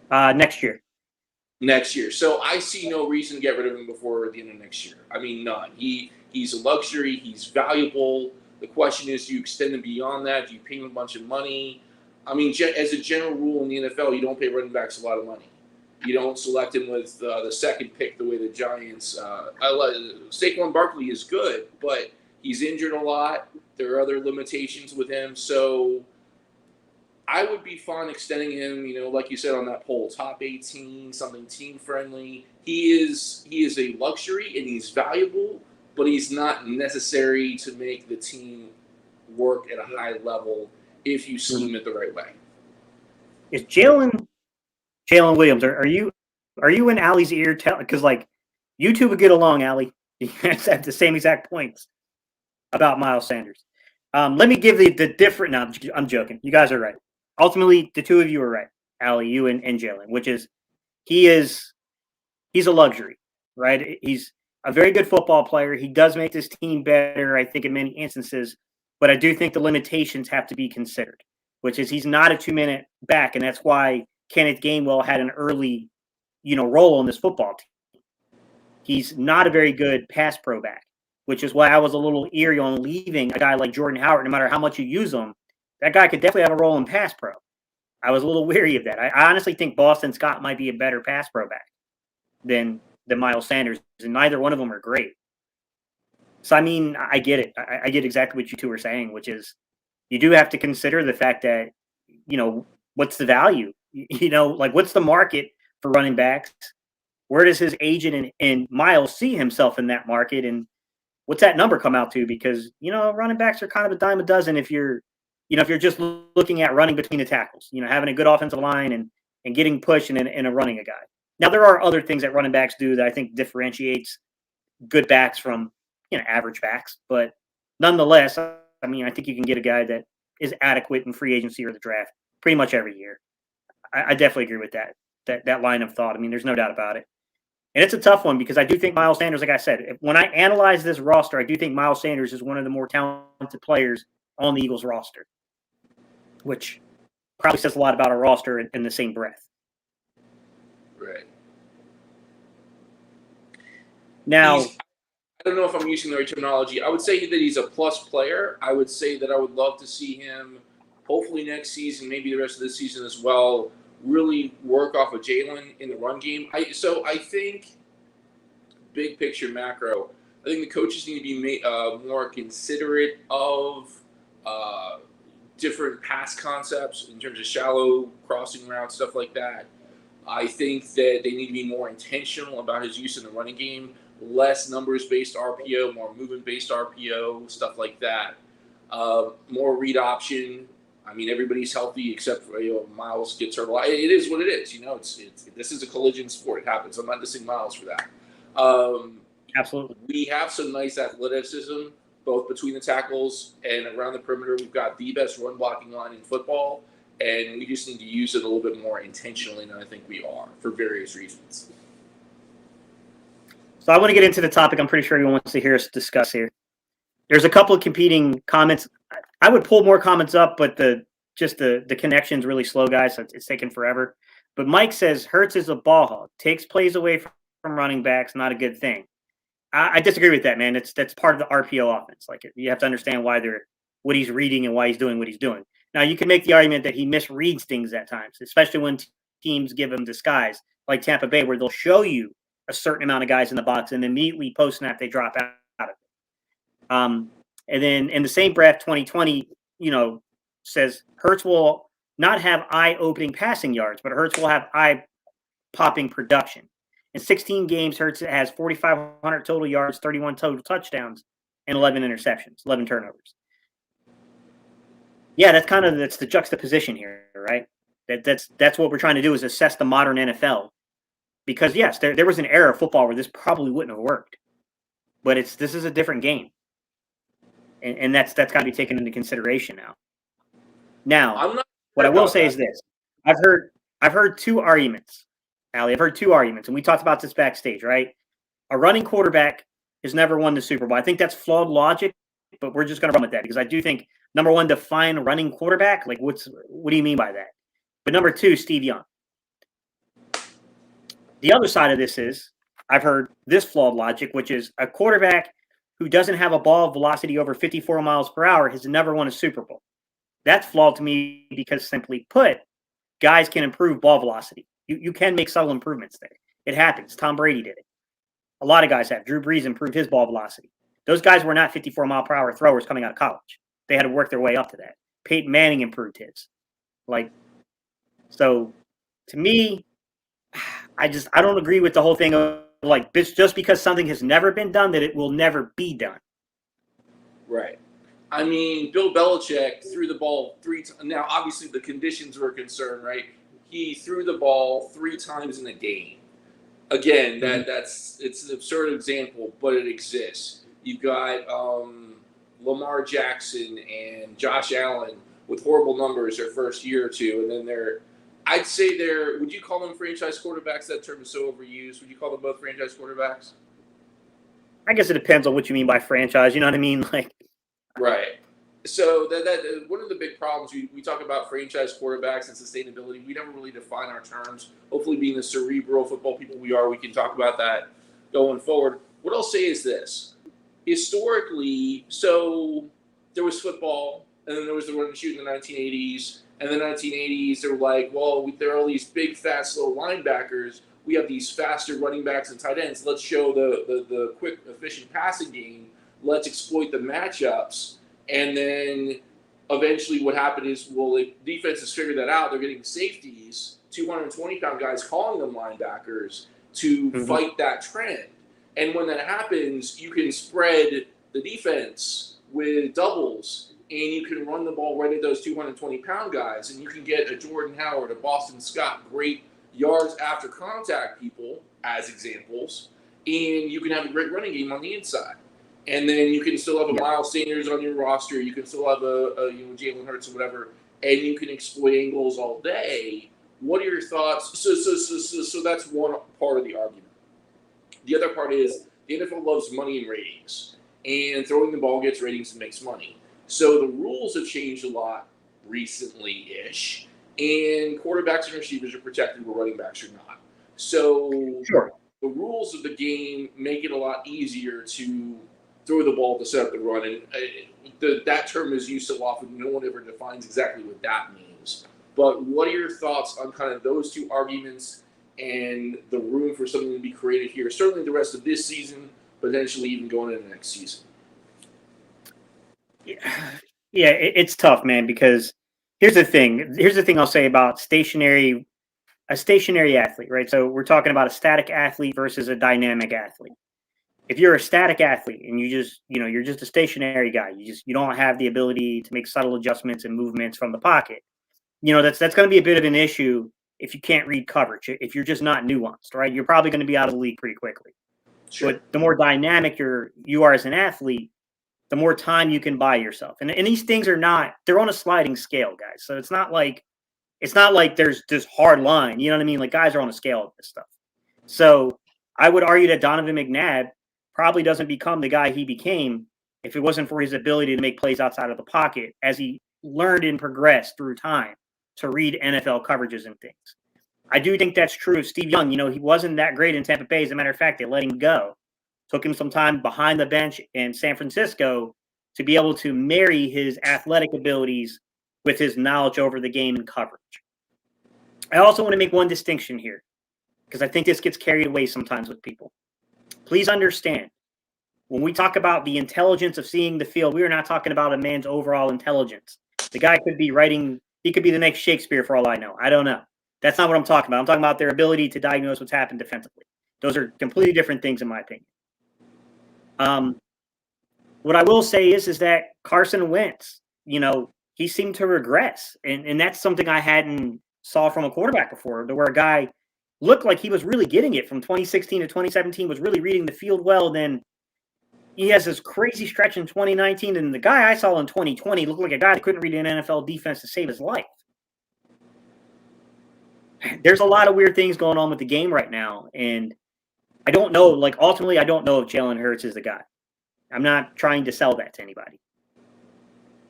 Next year. Next year. So I see no reason to get rid of him before the end of next year. I mean, none. He's a luxury. He's valuable. The question is, do you extend him beyond that? Do you pay him a bunch of money? I mean, as a general rule in the NFL, you don't pay running backs a lot of money. You don't select him with the second pick the way the Giants. Saquon Barkley is good, but he's injured a lot. There are other limitations with him. So I would be fine extending him, like you said on that poll, top 18, something team-friendly. He is a luxury, and he's valuable, but he's not necessary to make the team work at a high level if you scheme it the right way. Is Jalen Williams, are you in Allie's ear? Because you two would get along, Allie. You guys have the same exact points about Miles Sanders. Let me give the different. No, I'm joking. You guys are right. Ultimately, the two of you are right, Allie, you and Jalen, which is he's a luxury, right? He's a very good football player. He does make this team better, I think, in many instances. But I do think the limitations have to be considered, which is he's not a 2-minute back, and that's why Kenneth Gainwell had an early, role in this football team. He's not a very good pass pro back, which is why I was a little eerie on leaving a guy like Jordan Howard. No matter how much you use him, that guy could definitely have a role in pass pro. I was a little weary of that. I honestly think Boston Scott might be a better pass pro back than Miles Sanders, and neither one of them are great. So, I mean, I get it. I get exactly what you two are saying, which is you do have to consider the fact that, what's the value? What's the market for running backs? Where does his agent and Miles see himself in that market? And what's that number come out to? Because, running backs are kind of a dime a dozen if you're just looking at running between the tackles, having a good offensive line and getting pushed and running a guy. Now, there are other things that running backs do that I think differentiates good backs from, average backs. But nonetheless, I mean, I think you can get a guy that is adequate in free agency or the draft pretty much every year. I definitely agree with that line of thought. I mean, there's no doubt about it. And it's a tough one because I do think Miles Sanders, like I said, when I analyze this roster, I do think Miles Sanders is one of the more talented players on the Eagles roster, which probably says a lot about our roster in the same breath. Right. Now, I don't know if I'm using the right terminology. I would say that he's a plus player. I would say that I would love to see him, hopefully next season, maybe the rest of this season as well, really work off of Jalen in the run game. So I think, big picture macro, I think the coaches need to be more considerate of different pass concepts in terms of shallow crossing routes, stuff like that. I think that they need to be more intentional about his use in the running game, less numbers-based RPO, more movement-based RPO, stuff like that. More read option. I mean, everybody's healthy except for Miles gets hurt a lot. It is what it is. This is a collision sport. It happens. I'm not dissing Miles for that. Absolutely. We have some nice athleticism, both between the tackles and around the perimeter. We've got the best run blocking line in football, and we just need to use it a little bit more intentionally than I think we are for various reasons. So I want to get into the topic I'm pretty sure everyone wants to hear us discuss here. There's a couple of competing comments. I would pull more comments up, but the connection's really slow, guys. So it's taking forever. But Mike says Hurts is a ball hog, takes plays away from running backs, not a good thing. I disagree with that, man. That's part of the RPO offense. You have to understand what he's reading and why he's doing what he's doing. Now, you can make the argument that he misreads things at times, especially when teams give him disguise, like Tampa Bay, where they'll show you a certain amount of guys in the box and immediately post-snap they drop out of it. And then in the same breath, 2020, says Hurts will not have eye-opening passing yards, but Hurts will have eye-popping production. In 16 games, Hurts has 4,500 total yards, 31 total touchdowns, and 11 interceptions, 11 turnovers. Yeah, that's the juxtaposition here, right? That's what we're trying to do is assess the modern NFL. Because yes, there was an era of football where this probably wouldn't have worked, but this is a different game, and that's got to be taken into consideration now. Now, what I will say is this: I've heard two arguments, Allie. I've heard two arguments, and we talked about this backstage, right? A running quarterback has never won the Super Bowl. I think that's flawed logic, but we're just going to run with that because I do think number one, define running quarterback. Like, what do you mean by that? But number two, Steve Young. The other side of this is I've heard this flawed logic, which is a quarterback who doesn't have a ball velocity over 54 miles per hour has never won a Super Bowl. That's flawed to me because, simply put, guys can improve ball velocity. You can make subtle improvements there. It happens. Tom Brady did it. A lot of guys have. Drew Brees improved his ball velocity. Those guys were not 54-mile-per-hour throwers coming out of college. They had to work their way up to that. Peyton Manning improved his. So to me, I don't agree with the whole thing of just because something has never been done that it will never be done. Right. I mean, Bill Belichick threw the ball 3 times. Now, obviously, the conditions were a concern, right? He threw the ball 3 times in a game. Again, it's an absurd example, but it exists. You've got Lamar Jackson and Josh Allen with horrible numbers their first year or two, and then would you call them franchise quarterbacks? That term is so overused. Would you call them both franchise quarterbacks? I guess it depends on what you mean by franchise. You know what I mean? Right. So that one of the big problems we talk about franchise quarterbacks and sustainability. We never really define our terms. Hopefully, being the cerebral football people we are, we can talk about that going forward. What I'll say is this: historically, so there was football, and then there was the run and shoot in the 1980s. And in the 1980s, they were like, well, there are all these big, fast, slow linebackers. We have these faster running backs and tight ends. Let's show the quick, efficient passing game. Let's exploit the matchups. And then eventually what happened is, the defenses figured that out. They're getting safeties, 220-pound guys calling them linebackers to fight that trend. And when that happens, you can spread the defense with doubles, and you can run the ball right at those 220-pound guys, and you can get a Jordan Howard, a Boston Scott, great yards after contact people as examples, and you can have a great running game on the inside. And then you can still have a Miles Sanders on your roster. You can still have a Jalen Hurts or whatever, and you can exploit angles all day. What are your thoughts? So that's one part of the argument. The other part is the NFL loves money and ratings, and throwing the ball gets ratings and makes money. So the rules have changed a lot recently-ish, and quarterbacks and receivers are protected where running backs are not. So the rules of the game make it a lot easier to throw the ball to set up the run, and that term is used so often, no one ever defines exactly what that means. But what are your thoughts on kind of those two arguments and the room for something to be created here, certainly the rest of this season, potentially even going into the next season? Yeah, it's tough, man, because here's the thing I'll say about a stationary athlete, right? So we're talking about a static athlete versus a dynamic athlete. If you're a static athlete and you're just a stationary guy, you don't have the ability to make subtle adjustments and movements from the pocket. That's going to be a bit of an issue if you can't read coverage, if you're just not nuanced, right? You're probably going to be out of the league pretty quickly. Sure. But the more dynamic you are as an athlete, the more time you can buy yourself. And these things they're on a sliding scale, guys. So it's not like there's this hard line. You know what I mean? Like, guys are on a scale of this stuff. So I would argue that Donovan McNabb probably doesn't become the guy he became if it wasn't for his ability to make plays outside of the pocket as he learned and progressed through time to read NFL coverages and things. I do think that's true of Steve Young. He wasn't that great in Tampa Bay. As a matter of fact, they let him go. Took him some time behind the bench in San Francisco to be able to marry his athletic abilities with his knowledge over the game and coverage. I also want to make one distinction here, because I think this gets carried away sometimes with people. Please understand, when we talk about the intelligence of seeing the field, we are not talking about a man's overall intelligence. The guy could be writing, he could be the next Shakespeare for all I know. I don't know. That's not what I'm talking about. I'm talking about their ability to diagnose what's happened defensively. Those are completely different things, in my opinion. What I will say is that Carson Wentz, he seemed to regress. And that's something I hadn't saw from a quarterback before, where a guy looked like he was really getting it from 2016 to 2017, was really reading the field well. Then he has this crazy stretch in 2019, and the guy I saw in 2020 looked like a guy that couldn't read an NFL defense to save his life. There's a lot of weird things going on with the game right now, and I don't know, ultimately, I don't know if Jalen Hurts is the guy. I'm not trying to sell that to anybody.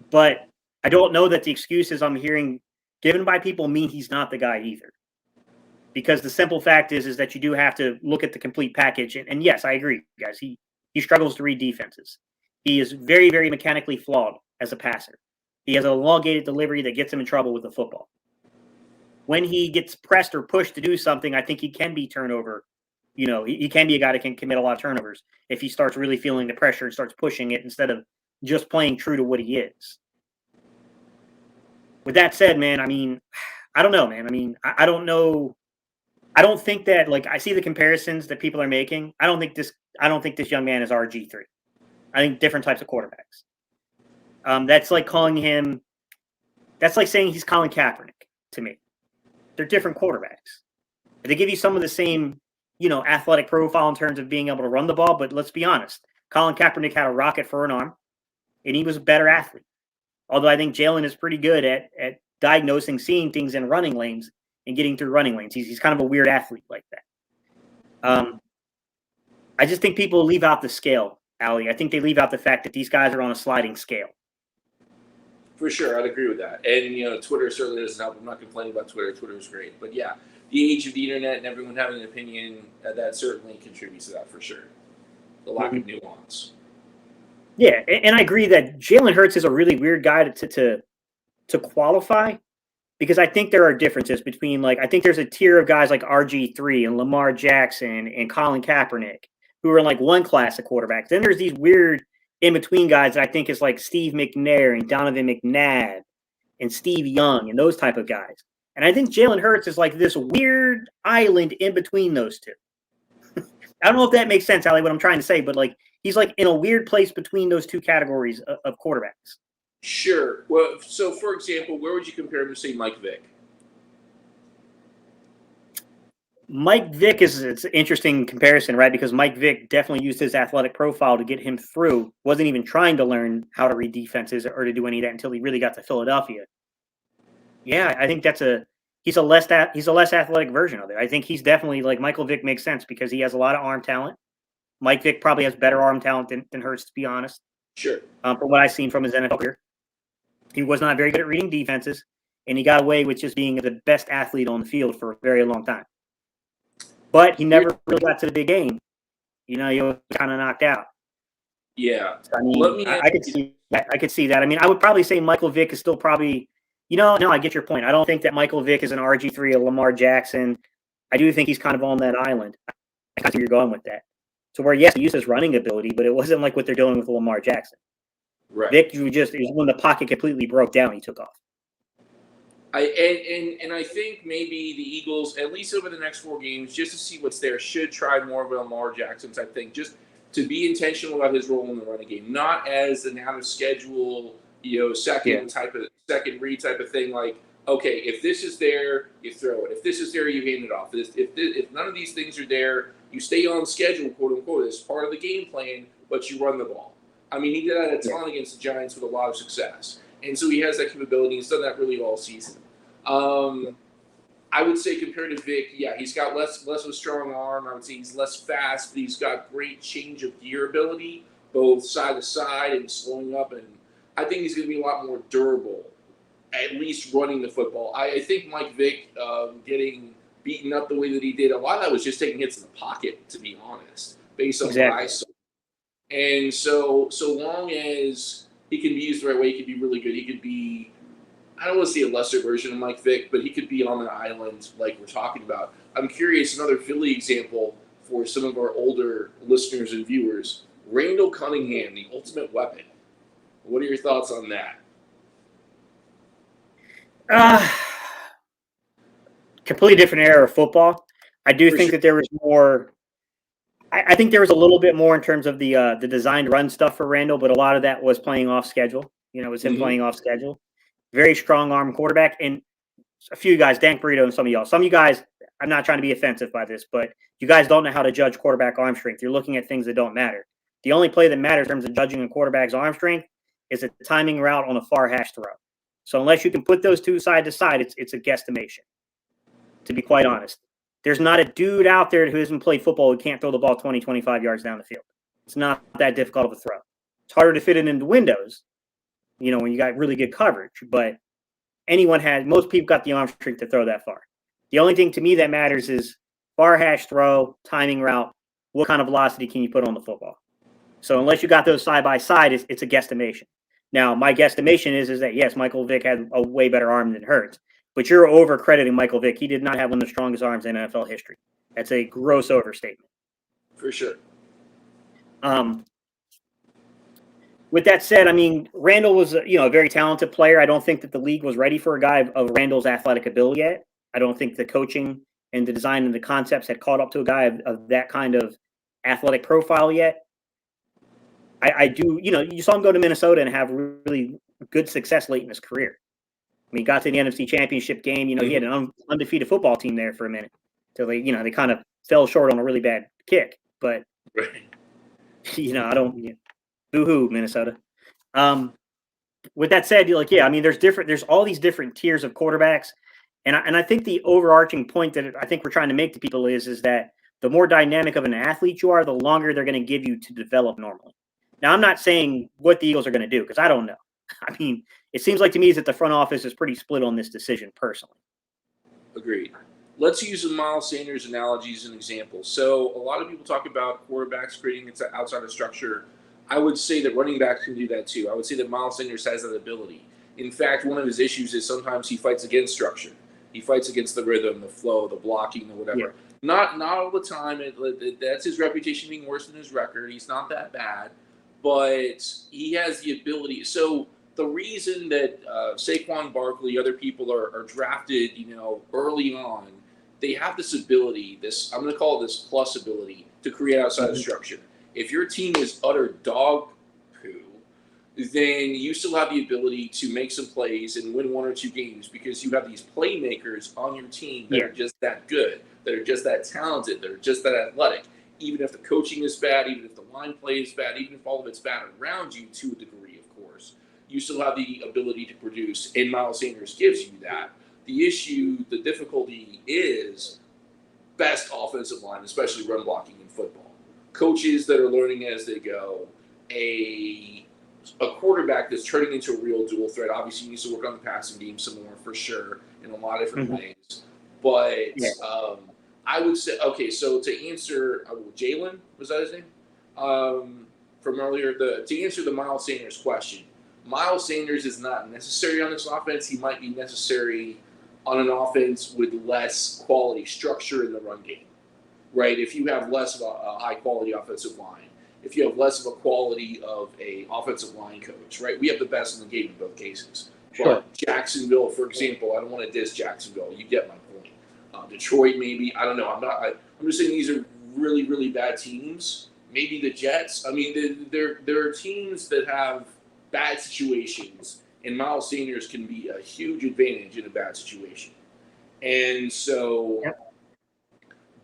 But I don't know that the excuses I'm hearing given by people mean he's not the guy either. Because the simple fact is that you do have to look at the complete package. And yes, I agree, guys. He struggles to read defenses. He is very, very mechanically flawed as a passer. He has an elongated delivery that gets him in trouble with the football. When he gets pressed or pushed to do something, I think he can be turnover. He can be a guy that can commit a lot of turnovers if he starts really feeling the pressure and starts pushing it instead of just playing true to what he is. With that said, man, I don't know, man. I don't know. I don't think that, I see the comparisons that people are making. I don't think this young man is RG3. I think different types of quarterbacks. That's like saying he's Colin Kaepernick to me. They're different quarterbacks. They give you some of the same, athletic profile in terms of being able to run the ball, but let's be honest. Colin Kaepernick had a rocket for an arm, and he was a better athlete. Although I think Jalen is pretty good at diagnosing, seeing things in running lanes and getting through running lanes. He's kind of a weird athlete like that. I just think people leave out the scale, Ali. I think they leave out the fact that these guys are on a sliding scale. For sure, I'd agree with that. And, Twitter certainly doesn't help. I'm not complaining about Twitter. Twitter is great. But, yeah, the age of the internet and everyone having an opinion, that certainly contributes to that for sure. The lack of nuance. Yeah, and I agree that Jalen Hurts is a really weird guy to qualify, because I think there are differences between, I think there's a tier of guys like RG3 and Lamar Jackson and Colin Kaepernick who are in one class of quarterbacks. Then there's these weird in-between guys that I think is like Steve McNair and Donovan McNabb and Steve Young and those type of guys. And I think Jalen Hurts is like this weird island in between those two. I don't know if that makes sense, Ali, what I'm trying to say, but he's in a weird place between those two categories of quarterbacks. Sure. Well, so for example, where would you compare him to, say, Mike Vick? Mike Vick it's an interesting comparison, right? Because Mike Vick definitely used his athletic profile to get him through. Wasn't even trying to learn how to read defenses or to do any of that until he really got to Philadelphia. Yeah, I think he's a less athletic version of it. I think he's definitely Michael Vick makes sense because he has a lot of arm talent. Mike Vick probably has better arm talent than Hurts, to be honest. Sure. From what I've seen from his NFL career, he was not very good at reading defenses, and he got away with just being the best athlete on the field for a very long time. But he never really got to the big game. He was kind of knocked out. Yeah. I could see that. I would probably say Michael Vick is still probably, no, I get your point. I don't think that Michael Vick is an RG3 or Lamar Jackson. I do think he's kind of on that island. I can see where you're going with that. So where, yes, he used his running ability, but it wasn't like what they're doing with Lamar Jackson. Right. Vick, it was when the pocket completely broke down, he took off. I think maybe the Eagles, at least over the next 4 games, just to see what's there, should try more of a Lamar Jackson type thing, just to be intentional about his role in the running game, not as an out of schedule, second read type of thing. Okay, if this is there, you throw it. If this is there, you hand it off. If none of these things are there, you stay on schedule, quote unquote, as part of the game plan, but you run the ball. He did that a ton against the Giants with a lot of success. And so he has that capability. He's done that really all season. I would say compared to Vick, yeah, he's got less of a strong arm. I would say he's less fast, but he's got great change of gear ability, both side to side and slowing up. And I think he's going to be a lot more durable, at least running the football. I think Mike Vick getting beaten up the way that he did, a lot of that was just taking hits in the pocket, to be honest, based on what I saw. And so long as he can be used the right way, he could be really good. He could be I don't want to say a lesser version of Mike Vick, but he could be on an island like we're talking about. I'm curious, another Philly example for some of our older listeners and viewers. Randall Cunningham, the ultimate weapon. What are your thoughts on that? Completely different era of football. I do think that there was more. I think there was a little bit more in terms of the designed run stuff for Randall, but a lot of that was playing off schedule. It was him playing off schedule. Very strong arm quarterback, and a few guys, Dan Burrito and some of y'all. Some of you guys, I'm not trying to be offensive by this, but you guys don't know how to judge quarterback arm strength. You're looking at things that don't matter. The only play that matters in terms of judging a quarterback's arm strength is a timing route on a far hash throw. So unless you can put those two side to side, it's a guesstimation, to be quite honest. There's not a dude out there who hasn't played football who can't throw the ball 20, 25 yards down the field. It's not that difficult of a throw. It's harder to fit it into windows, when you got really good coverage, but most people got the arm strength to throw that far. The only thing to me that matters is far hash throw, timing route, what kind of velocity can you put on the football? So unless you got those side by side, it's a guesstimation. Now, my guesstimation is that, yes, Michael Vick had a way better arm than Hurts, but you're over-crediting Michael Vick. He did not have one of the strongest arms in NFL history. That's a gross overstatement. For sure. With that said, Randall was a very talented player. I don't think that the league was ready for a guy of Randall's athletic ability yet. I don't think the coaching and the design and the concepts had caught up to a guy of that kind of athletic profile yet. I do, you saw him go to Minnesota and have really good success late in his career. He got to the NFC Championship game. He had an undefeated football team there for a minute until they kind of fell short on a really bad kick. But, I don't, boo-hoo, Minnesota. With that said, there's all these different tiers of quarterbacks. And I think the overarching point that I think we're trying to make to people is that the more dynamic of an athlete you are, the longer they're going to give you to develop normally. Now, I'm not saying what the Eagles are going to do because I don't know. It seems like to me that the front office is pretty split on this decision personally. Agreed. Let's use the Miles Sanders analogy as an example. So a lot of people talk about quarterbacks creating its outside of structure. I would say that running backs can do that too. I would say that Miles Sanders has that ability. In fact, one of his issues is sometimes he fights against structure. He fights against the rhythm, the flow, the blocking, the whatever. Yeah. Not all the time. That's his reputation being worse than his record. He's not that bad, but he has the ability. So the reason that Saquon Barkley, other people are drafted, early on, they have this ability, I'm going to call it this plus ability to create outside of structure. If your team is utter dog poo, then you still have the ability to make some plays and win one or two games because you have these playmakers on your team that are just that good, that are just that talented, that are just that athletic. Even if the coaching is bad, even if the line play is bad, even if all of it's bad around you to a degree, of course, you still have the ability to produce, and Miles Sanders gives you that. The difficulty is best offensive line, especially run blocking in football. Coaches that are learning as they go, a quarterback that's turning into a real dual threat. Obviously, needs to work on the passing game some more for sure in a lot of different ways. But I would say, okay, so to answer Jalen, was that his name? From earlier, to answer the Miles Sanders question, Miles Sanders is not necessary on this offense. He might be necessary on an offense with less quality structure in the run game, right? If you have less of a high-quality offensive line, if you have less of a quality of a offensive line coach, right? We have the best in the game in both cases. Sure. But Jacksonville, for example, I don't want to diss Jacksonville. You get my point. Detroit, maybe. I don't know. I'm just saying these are really, really bad teams. Maybe the Jets. There are teams that have bad situations, and Miles Sanders can be a huge advantage in a bad situation. And so,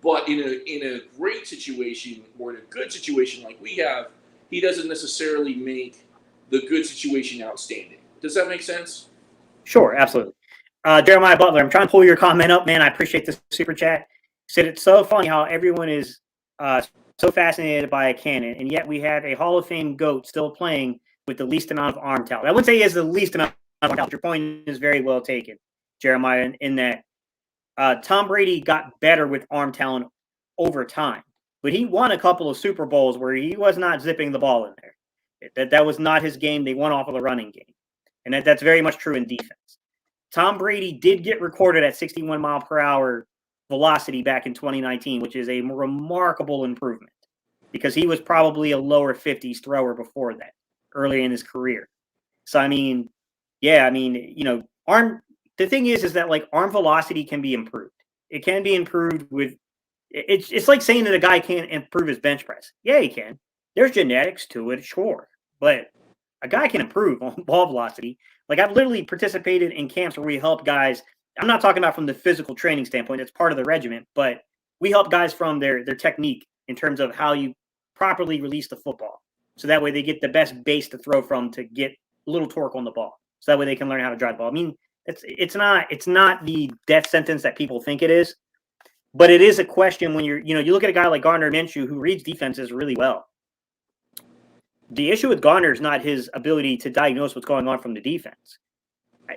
but in a great situation or in a good situation like we have, he doesn't necessarily make the good situation outstanding. Does that make sense? Sure, absolutely. Jeremiah Butler, I'm trying to pull your comment up, man. I appreciate the super chat. He said it's so funny how everyone is so fascinated by a cannon, and yet we have a Hall of Fame GOAT still playing with the least amount of arm talent. I wouldn't say he has the least amount of arm talent. Your point is very well taken, Jeremiah, in that Tom Brady got better with arm talent over time, but he won a couple of Super Bowls where he was not zipping the ball in there. That was not his game. They won off of the running game, and that's very much true in defense. Tom Brady did get recorded at 61 mile per hour velocity back in 2019, which is a remarkable improvement because he was probably a lower 50s thrower before that, early in his career. So, I mean, yeah, I mean, the thing is that like arm velocity can be improved. It can be improved with, it's like saying that a guy can't improve his bench press. Yeah, he can. There's genetics to it, sure. But a guy can improve on ball velocity. Like I've literally participated in camps where we help guys. I'm not talking about from the physical training standpoint. It's part of the regiment, but we help guys from their technique in terms of how you properly release the football. So that way they get the best base to throw from to get a little torque on the ball. So that way they can learn how to drive the ball. I mean, it's not the death sentence that people think it is, but it is a question when you look at a guy like Gardner Minshew who reads defenses really well. The issue with Gardner is not his ability to diagnose what's going on from the defense.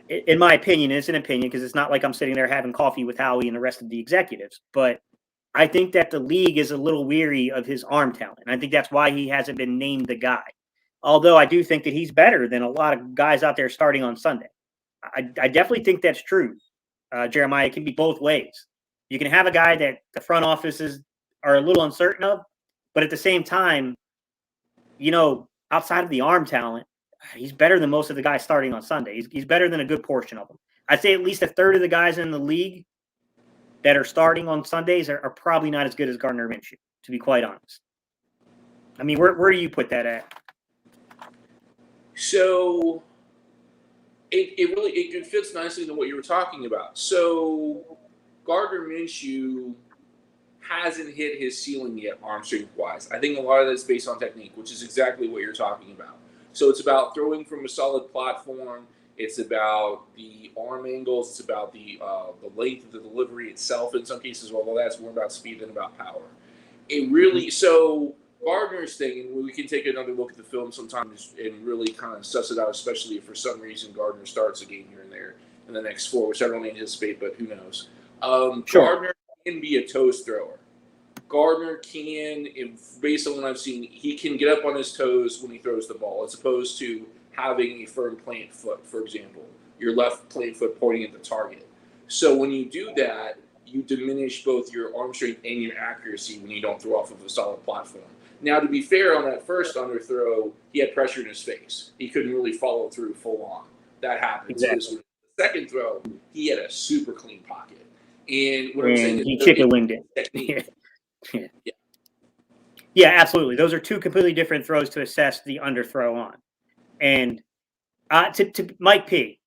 In my opinion, it's an opinion because it's not like I'm sitting there having coffee with Howie and the rest of the executives. But I think that the league is a little weary of his arm talent. And I think that's why he hasn't been named the guy. Although I do think that he's better than a lot of guys out there starting on Sunday. I definitely think that's true, Jeremiah. It can be both ways. You can have a guy that the front offices are a little uncertain of, but at the same time, outside of the arm talent, he's better than most of the guys starting on Sunday. He's better than a good portion of them. I'd say at least a third of the guys in the league that are starting on Sundays are probably not as good as Gardner Minshew, to be quite honest. I mean, where do you put that at? So it fits nicely into what you were talking about. So Gardner Minshew hasn't hit his ceiling yet, arm strength wise. I think a lot of that's based on technique, which is exactly what you're talking about. So it's about throwing from a solid platform. It's about the arm angles. It's about the length of the delivery itself in some cases, although that's more about speed than about power. So Gardner's thing, and we can take another look at the film sometimes and really kind of suss it out, especially if for some reason Gardner starts a game here and there in the next 4, which I don't anticipate, but who knows. Sure. Gardner can be a toes thrower. Gardner can, based on what I've seen, he can get up on his toes when he throws the ball, as opposed to having a firm plant foot, for example, your left plant foot pointing at the target. So when you do that, you diminish both your arm strength and your accuracy when you don't throw off of a solid platform. Now, to be fair, on that first underthrow, he had pressure in his face. He couldn't really follow through full on. That happens. Exactly. The second throw, he had a super clean pocket. And what I'm saying is he chicken winged it. Yeah, absolutely. Those are two completely different throws to assess the underthrow on. And to Mike P,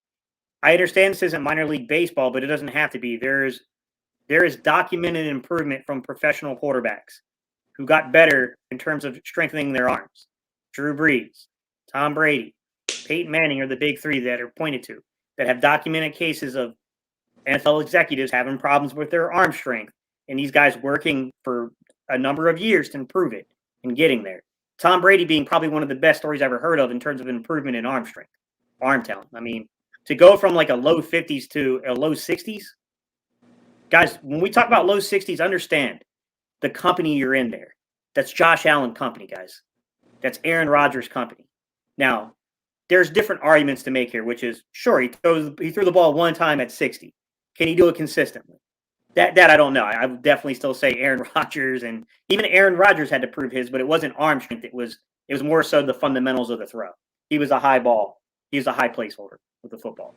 I understand this isn't minor league baseball, but it doesn't have to be. There is documented improvement from professional quarterbacks who got better in terms of strengthening their arms. Drew Brees, Tom Brady, Peyton Manning are the big three that are pointed to that have documented cases of NFL executives having problems with their arm strength, and these guys working for a number of years to improve it and getting there. Tom Brady being probably one of the best stories I ever heard of in terms of improvement in arm strength, arm talent. I mean, to go from like a low 50s to a low 60s, guys, when we talk about low 60s, understand the company you're in there. That's Josh Allen company, guys. That's Aaron Rodgers company. Now, there's different arguments to make here, which is, sure, he threw the ball one time at 60. Can he do it consistently? That I don't know. I would definitely still say Aaron Rodgers, and even Aaron Rodgers had to prove his, but it wasn't arm strength. It was more so the fundamentals of the throw. He was a high ball. He was a high placeholder with the football.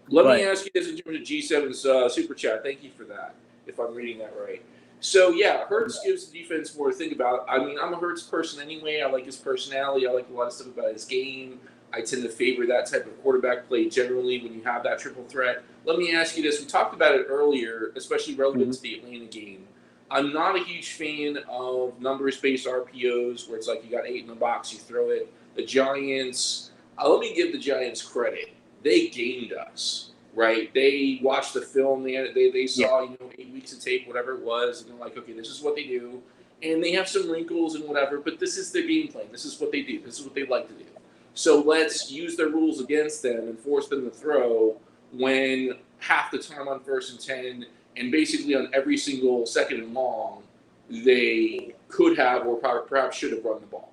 Let me ask you this in terms of G7's super chat. Thank you for that, if I'm reading that right. So, yeah, Hurts gives the defense more to think about. I mean, I'm a Hurts person anyway. I like his personality. I like a lot of stuff about his game. I tend to favor that type of quarterback play generally when you have that triple threat. Let me ask you this. We talked about it earlier, especially relevant to the Atlanta game. I'm not a huge fan of numbers-based RPOs where it's like you got 8 in the box, you throw it. The Giants, let me give the Giants credit. They gamed us, right? They watched the film. They saw 8 weeks of tape, whatever it was, and they're like, okay, this is what they do. And they have some wrinkles and whatever, but this is their game plan. This is what they do. This is what they like to do. So let's use their rules against them and force them to throw when half the time on 1st and 10 and basically on every single 2nd and long, they could have or perhaps should have run the ball,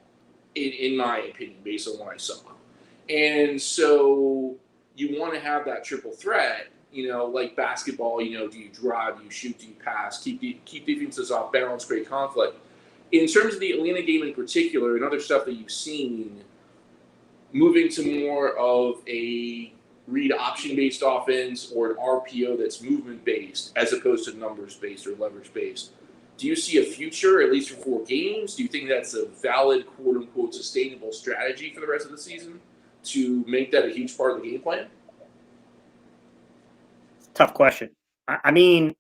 in my opinion, based on what I saw. And so you want to have that triple threat, like basketball, do you drive, do you shoot, do you pass, keep defenses off balance, create conflict. In terms of the Atlanta game in particular and other stuff that you've seen, moving to more of a read option-based offense or an RPO that's movement-based as opposed to numbers-based or leverage-based, do you see a future, at least for 4 games? Do you think that's a valid, quote-unquote, sustainable strategy for the rest of the season to make that a huge part of the game plan? Tough question. I mean,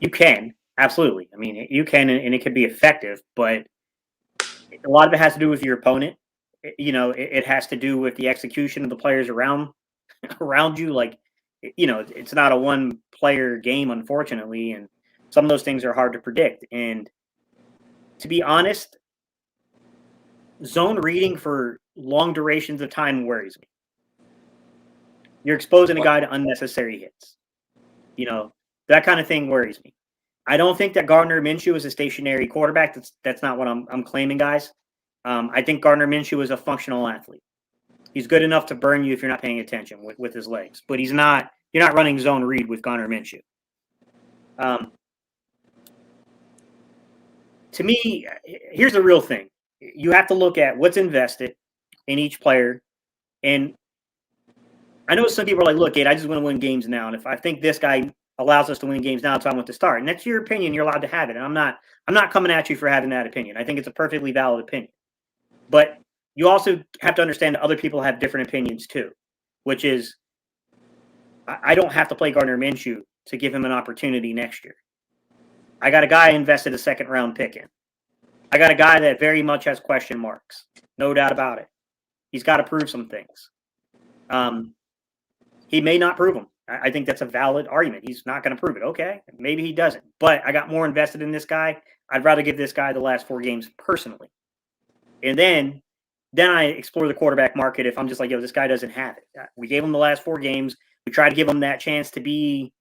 you can. Absolutely. I mean, you can, and it can be effective, but a lot of it has to do with your opponent. It has to do with the execution of the players around you. Like, it's not a one-player game, unfortunately, and some of those things are hard to predict. And to be honest, zone reading for long durations of time worries me. You're exposing a guy to unnecessary hits. That kind of thing worries me. I don't think that Gardner Minshew is a stationary quarterback. That's not what I'm claiming, guys. I think Gardner Minshew is a functional athlete. He's good enough to burn you if you're not paying attention with his legs, but he's not. You're not running zone read with Gardner Minshew. To me, here's the real thing. You have to look at what's invested in each player. And I know some people are like, look, Gabe, I just want to win games now. And if I think this guy allows us to win games now, that's how I want to start. And that's your opinion. You're allowed to have it. And I'm not coming at you for having that opinion. I think it's a perfectly valid opinion. But you also have to understand that other people have different opinions too, which is I don't have to play Gardner Minshew to give him an opportunity next year. I got a guy I invested a 2nd-round pick in. I got a guy that very much has question marks. No doubt about it. He's got to prove some things. He may not prove them. I think that's a valid argument. He's not going to prove it. Okay, maybe he doesn't. But I got more invested in this guy. I'd rather give this guy the last 4 games personally. And then I explore the quarterback market if I'm just like, yo, this guy doesn't have it. We gave him the last 4 games. We tried to give him that chance to be,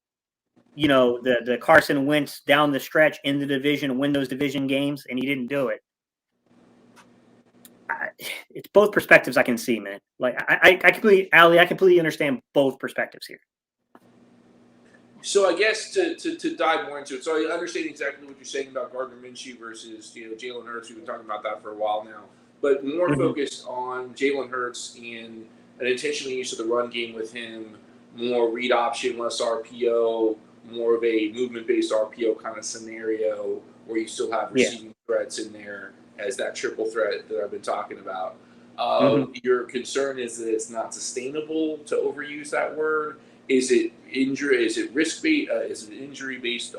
the Carson Wentz down the stretch in the division and win those division games, and he didn't do it. It's both perspectives I can see, man. Like I completely understand both perspectives here. So I guess to dive more into it, so I understand exactly what you're saying about Gardner Minshew versus Jalen Hurts. We've been talking about that for a while now, but more focused on Jalen Hurts and an intentional use of the run game with him, more read option, less RPO, more of a movement-based RPO kind of scenario where you still have receiving threats in there as that triple threat that I've been talking about. Your concern is that it's not sustainable to overuse that word. Is it injury? Is it risk based? Is it injury based?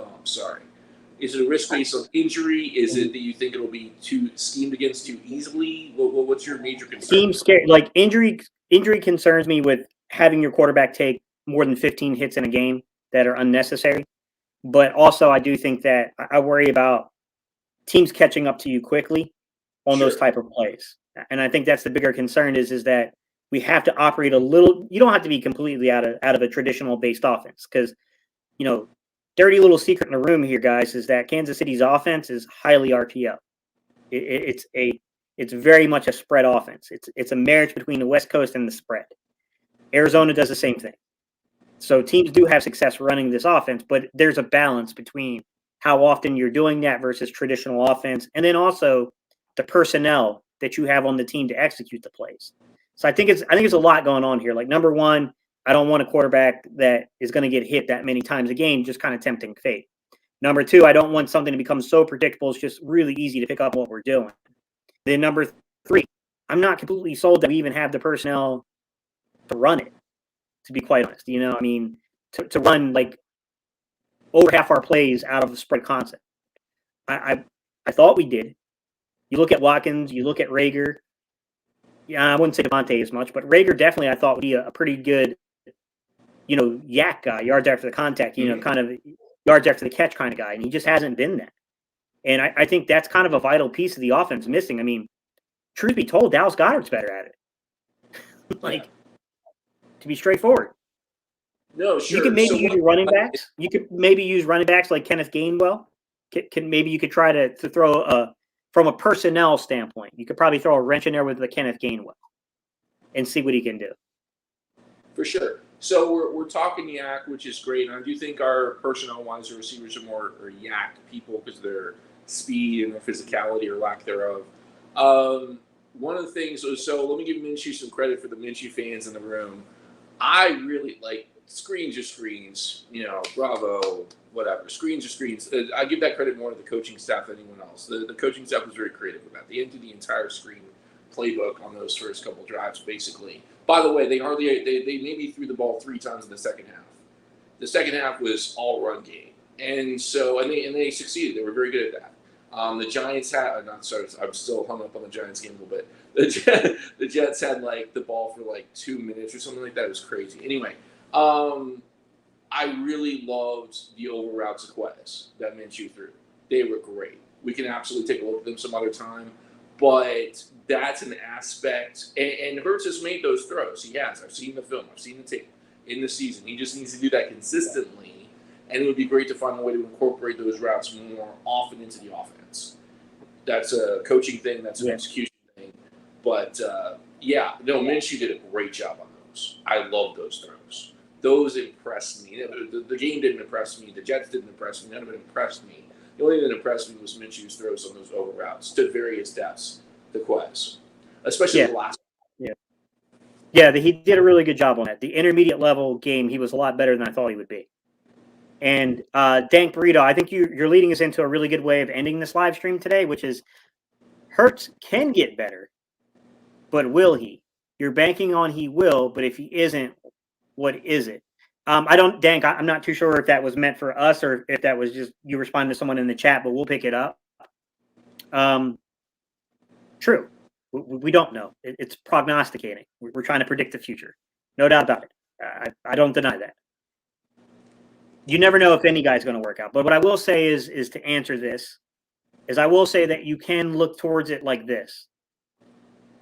Is it a risk based on injury? Is it that you think it'll be too schemed against too easily? What's your major concern? Like injury concerns me with having your quarterback take more than 15 hits in a game that are unnecessary. But also, I do think that I worry about teams catching up to you quickly on those type of plays. And I think that's the bigger concern is that we have to operate a little. You don't have to be completely out of a traditional based offense because, dirty little secret in the room here, guys, is that Kansas City's offense is highly RPO. It's very much a spread offense. It's a marriage between the West Coast and the spread. Arizona does the same thing. So teams do have success running this offense, but there's a balance between how often you're doing that versus traditional offense, and then also the personnel that you have on the team to execute the plays. So I think it's a lot going on here. Like, number one, I don't want a quarterback that is going to get hit that many times a game, just kind of tempting fate. Number two, I don't want something to become so predictable it's just really easy to pick up what we're doing. Then number three, I'm not completely sold that we even have the personnel to run it, to be quite honest. To run like over half our plays out of the spread concept. I thought we did. You look at Watkins, you look at Rager. Yeah, I wouldn't say Devontae as much, but Rager definitely I thought would be a pretty good, yak guy, yards after the contact, kind of yards after the catch kind of guy, and he just hasn't been that. And I think that's kind of a vital piece of the offense missing. I mean, truth be told, Dallas Goedert's better at it. To be straightforward. No, sure. You can maybe use your running backs. You could maybe use running backs like Kenneth Gainwell. Maybe you could try to throw from a personnel standpoint, you could probably throw a wrench in there with the Kenneth Gainwell and see what he can do. For sure. So we're talking yak, which is great. And I do think our personnel-wise, our receivers are more yak people because of their speed and their physicality or lack thereof. One of the things, so let me give Minshew some credit for the Minshew fans in the room. I really like screens are screens, bravo, whatever. Screens are screens. I give that credit more to the coaching staff than anyone else. The coaching staff was very creative with that. They emptied the entire screen playbook on those first couple drives, basically. By the way, they maybe threw the ball 3 times in the second half. The second half was all run game, and they succeeded. They were very good at that. The Giants had, I'm still hung up on the Giants game a little bit. The Jets had the ball for 2 minutes or something like that. It was crazy. Anyway, I really loved the over routes to Quez that Minshew threw. They were great. We can absolutely take a look at them some other time, but that's an aspect. And Hurts has made those throws. He has. I've seen the film. I've seen the tape in the season. He just needs to do that consistently, and it would be great to find a way to incorporate those routes more often into the offense. That's a coaching thing. That's an execution thing. But, Minshew did a great job on those. I love those throws. Those impressed me. The game didn't impress me. The Jets didn't impress me. None of it impressed me. The only thing that impressed me was Minshew's throws on those over routes to various depths, the Quez, especially the last one. Yeah, he did a really good job on that. The intermediate level game, he was a lot better than I thought he would be. And Dank Burrito, I think you're leading us into a really good way of ending this live stream today, which is Hurts can get better, but will he? You're banking on he will, but if he isn't, what is it? Dank, I'm not too sure if that was meant for us or if that was just you responding to someone in the chat, but we'll pick it up. True. We don't know. It's prognosticating. We're trying to predict the future. No doubt about it. I don't deny that. You never know if any guy's going to work out. But what I will say is to answer this, is I will say that you can look towards it like this.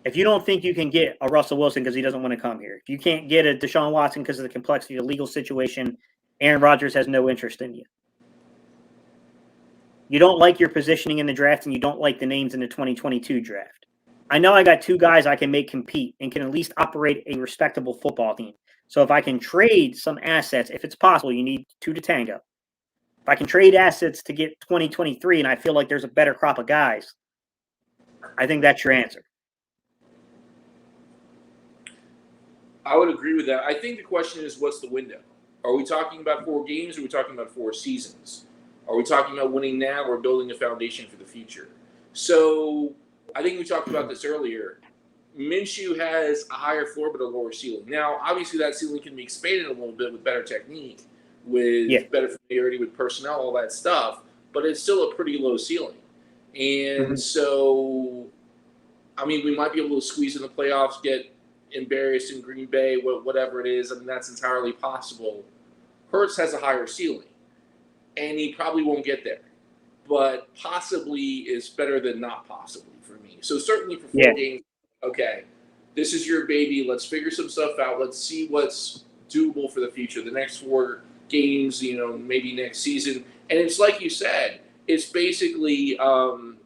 If you don't think you can get a Russell Wilson because he doesn't want to come here, if you can't get a Deshaun Watson because of the complexity of the legal situation, Aaron Rodgers has no interest in you. You don't like your positioning in the draft and you don't like the names in the 2022 draft. I know I got 2 guys I can make compete and can at least operate a respectable football team. So if I can trade some assets, if it's possible, you need 2 to tango. If I can trade assets to get 2023 and I feel like there's a better crop of guys, I think that's your answer. I would agree with that. I think the question is, what's the window? Are we talking about 4 games or are we talking about 4 seasons? Are we talking about winning now or building a foundation for the future? So I think we talked about this earlier. Minshew has a higher floor but a lower ceiling. Now, obviously, that ceiling can be expanded a little bit with better technique, with better familiarity with personnel, all that stuff, but it's still a pretty low ceiling. And so, we might be able to squeeze in the playoffs, get embarrassed in Green Bay, whatever it is. That's entirely possible. Hurts has a higher ceiling, and he probably won't get there, but possibly is better than not possibly for me. So certainly for 4 games, okay, this is your baby. Let's figure some stuff out. Let's see what's doable for the future. The next 4 games, maybe next season. And it's like you said, it's basically an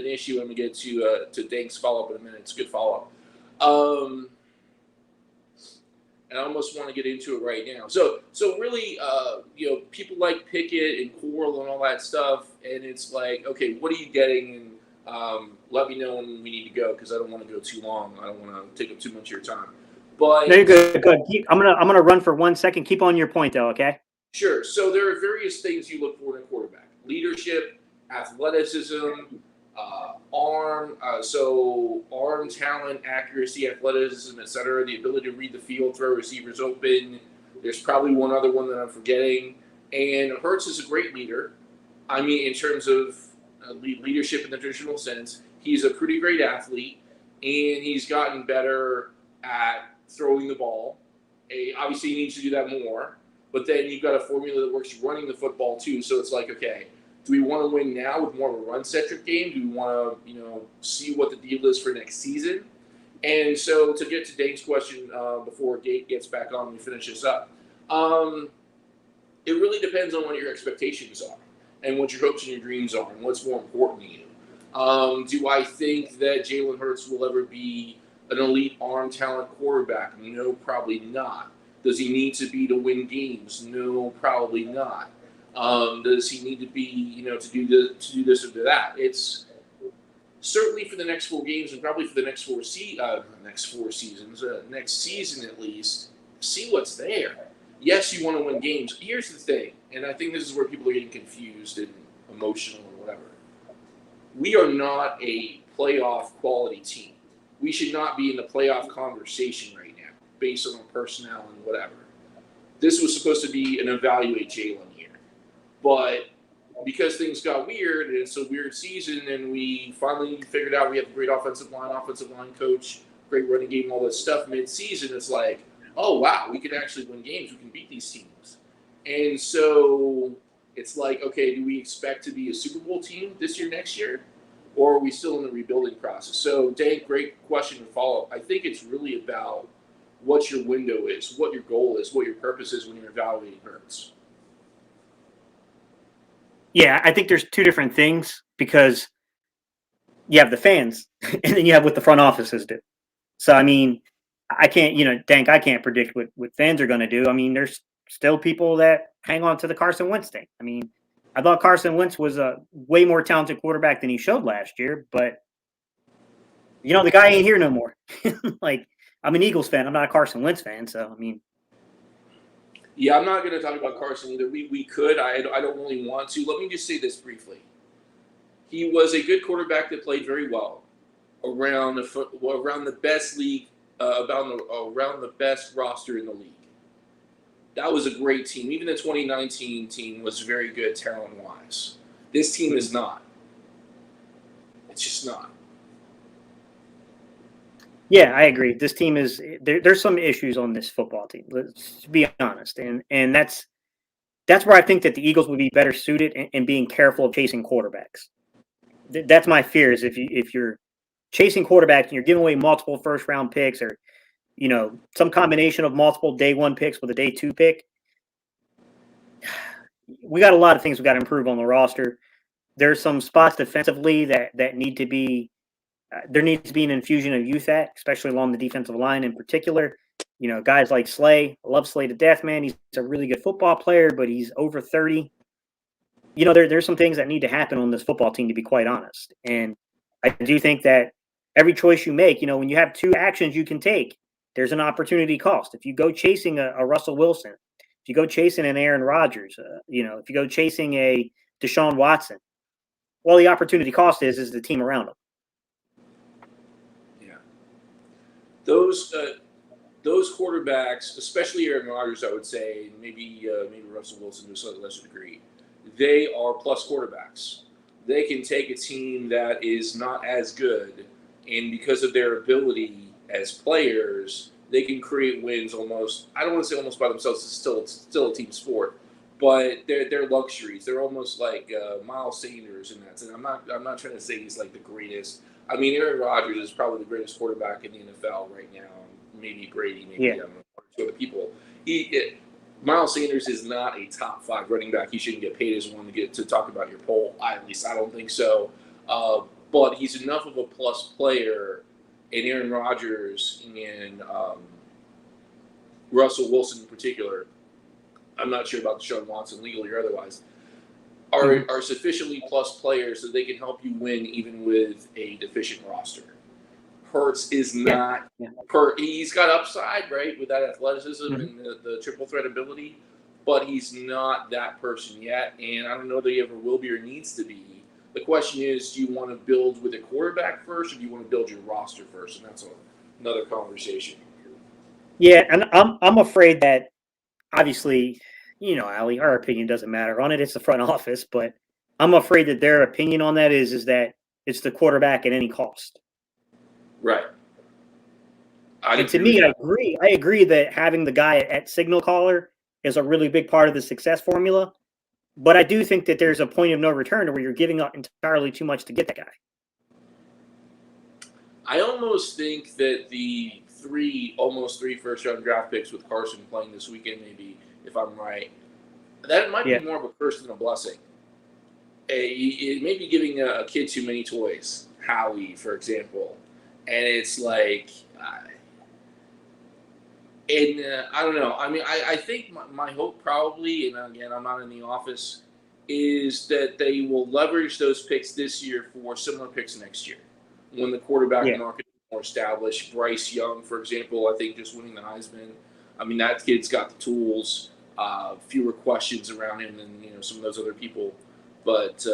issue. I'm gonna get to Dank's follow up in a minute. It's a good follow up. And I almost want to get into it right now. So really, people like Pickett and Coral and all that stuff, and it's like, okay, what are you getting? And let me know when we need to go because I don't want to go too long. I don't want to take up too much of your time. But no, you're good. I'm gonna run for 1 second. Keep on your point though, okay? Sure. So there are various things you look for in a quarterback: leadership, athleticism, arm, arm talent, accuracy, athleticism, etc. The ability to read the field, throw receivers open. There's probably one other one that I'm forgetting. And Hurts is a great leader. In terms of leadership in the traditional sense, he's a pretty great athlete, and he's gotten better at throwing the ball. Obviously, he needs to do that more. But then you've got a formula that works running the football too. So it's like, okay, do we want to win now with more of a run-centric game? Do we want to, see what the deal is for next season? And so to get to Dane's question before Gate gets back on and we finish this up, it really depends on what your expectations are and what your hopes and your dreams are and what's more important to you. Do I think that Jalen Hurts will ever be an elite arm talent quarterback? No, probably not. Does he need to be to win games? No, probably not. Does he need to be, to do this or do that? It's certainly for the next 4 games and probably for the next next season at least. See what's there. Yes, you want to win games. Here's the thing, and I think this is where people are getting confused and emotional or whatever. We are not a playoff quality team. We should not be in the playoff conversation right now based on our personnel and whatever. This was supposed to be an evaluate Jalen year. But because things got weird, and it's a weird season, and we finally figured out we have a great offensive line coach, great running game, all that stuff mid-season, it's like, oh, wow, we can actually win games. We can beat these teams. And so it's like, okay, do we expect to be a Super Bowl team this year, next year? Or are we still in the rebuilding process? So, Dave, great question and follow-up. I think it's really about what your window is, what your goal is, what your purpose is when you're evaluating Hurts. Yeah, I think there's 2 different things because you have the fans and then you have what the front offices do. So, I mean, I can't, Dank, I can't predict what fans are going to do. I mean, there's still people that hang on to the Carson Wentz thing. I mean, I thought Carson Wentz was a way more talented quarterback than he showed last year, but, the guy ain't here no more. Like, I'm an Eagles fan. I'm not a Carson Wentz fan. So, I mean. Yeah, I'm not going to talk about Carson either. We could. I don't really want to. Let me just say this briefly. He was a good quarterback that played very well around the best league, around the best roster in the league. That was a great team. Even the 2019 team was very good talent-wise. This team is not. It's just not. Yeah, I agree. This team is there's some issues on this football team. Let's be honest, and that's where I think that the Eagles would be better suited in being careful of chasing quarterbacks. That's my fear is if you're chasing quarterbacks and you're giving away multiple first-round picks or some combination of multiple day 1 picks with a day 2 pick. We got a lot of things we got to improve on the roster. There's some spots defensively that need to be. There needs to be an infusion of youth especially along the defensive line in particular. Guys like Slay. I love Slay to death, man. He's a really good football player, but he's over 30. There's some things that need to happen on this football team, to be quite honest. And I do think that every choice you make, when you have 2 actions you can take, there's an opportunity cost. If you go chasing a Russell Wilson, if you go chasing an Aaron Rodgers, if you go chasing a Deshaun Watson, well, the opportunity cost is the team around him. Those quarterbacks, especially Aaron Rodgers, I would say, maybe Russell Wilson to a slightly lesser degree, they are plus quarterbacks. They can take a team that is not as good, and because of their ability as players, they can create wins almost. I don't want to say almost by themselves. It's still a team sport, but they're luxuries. They're almost like Miles Sanders in that sense. I'm not trying to say he's like the greatest. I mean, Aaron Rodgers is probably the greatest quarterback in the NFL right now. Maybe Brady, maybe I don't know, 2 other people. Miles Sanders is not a top 5 running back. He shouldn't get paid as one to get to talk about your poll. At least I don't think so. But he's enough of a plus player, and Aaron Rodgers and Russell Wilson in particular. I'm not sure about Deshaun Watson legally or otherwise. Are sufficiently plus players so they can help you win even with a deficient roster. Hurts is not. Yeah. He's got upside, right, with that athleticism and the triple threat ability, but he's not that person yet, and I don't know that he ever will be or needs to be. The question is, do you want to build with a quarterback first, or do you want to build your roster first? And that's another conversation. Yeah, and I'm afraid that obviously, Ali, our opinion doesn't matter on it. It's the front office, but I'm afraid that their opinion on that is that it's the quarterback at any cost. Right. And to me, I agree that having the guy at signal caller is a really big part of the success formula. But I do think that there's a point of no return to where you're giving up entirely too much to get that guy. I almost think that the almost three first-round draft picks with Carson playing this weekend, maybe, if I'm right, that might be more of a curse than a blessing. It may be giving a kid too many toys, Howie, for example. And it's like, I don't know. I mean, I think my hope probably, and again, I'm not in the office, is that they will leverage those picks this year for similar picks next year when the quarterback market is more established. Bryce Young, for example, I think just winning the Heisman. I mean, that kid's got the tools, fewer questions around him than some of those other people. But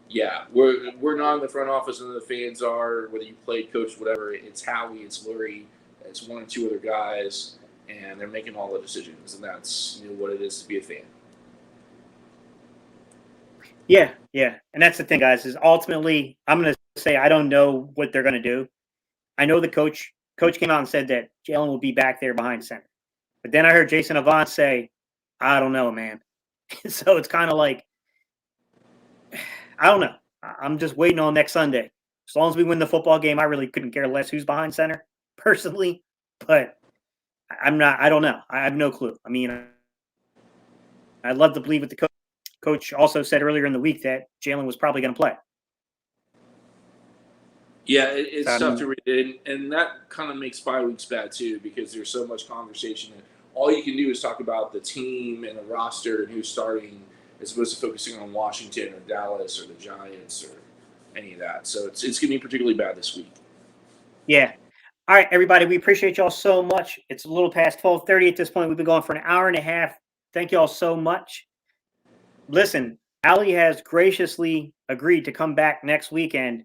yeah, we're not in the front office, and the fans are. Whether you played, coach, whatever, it's Howie, it's Lurie. It's one or two other guys, and they're making all the decisions, and that's what it is to be a fan. Yeah, and that's the thing, guys. Is ultimately, I'm going to say I don't know what they're going to do. I know the coach came out and said that Jalen will be back there behind center, but then I heard Jason Avant say, "I don't know, man." So it's kind of like, I don't know. I'm just waiting on next Sunday. As long as we win the football game, I really couldn't care less who's behind center. Personally, but I'm not. I don't know. I have no clue. I mean, I'd love to believe what the coach. Coach also said earlier in the week that Jalen was probably going to play. Yeah, it's tough to read, and that kind of makes bye weeks bad too because there's so much conversation. And all you can do is talk about the team and the roster and who's starting, as opposed to focusing on Washington or Dallas or the Giants or any of that. So it's going to be particularly bad this week. Yeah. All right, everybody. We appreciate y'all so much. It's a little past 12:30 at this point. We've been going for an hour and a half. Thank y'all so much. Listen, Allie has graciously agreed to come back next weekend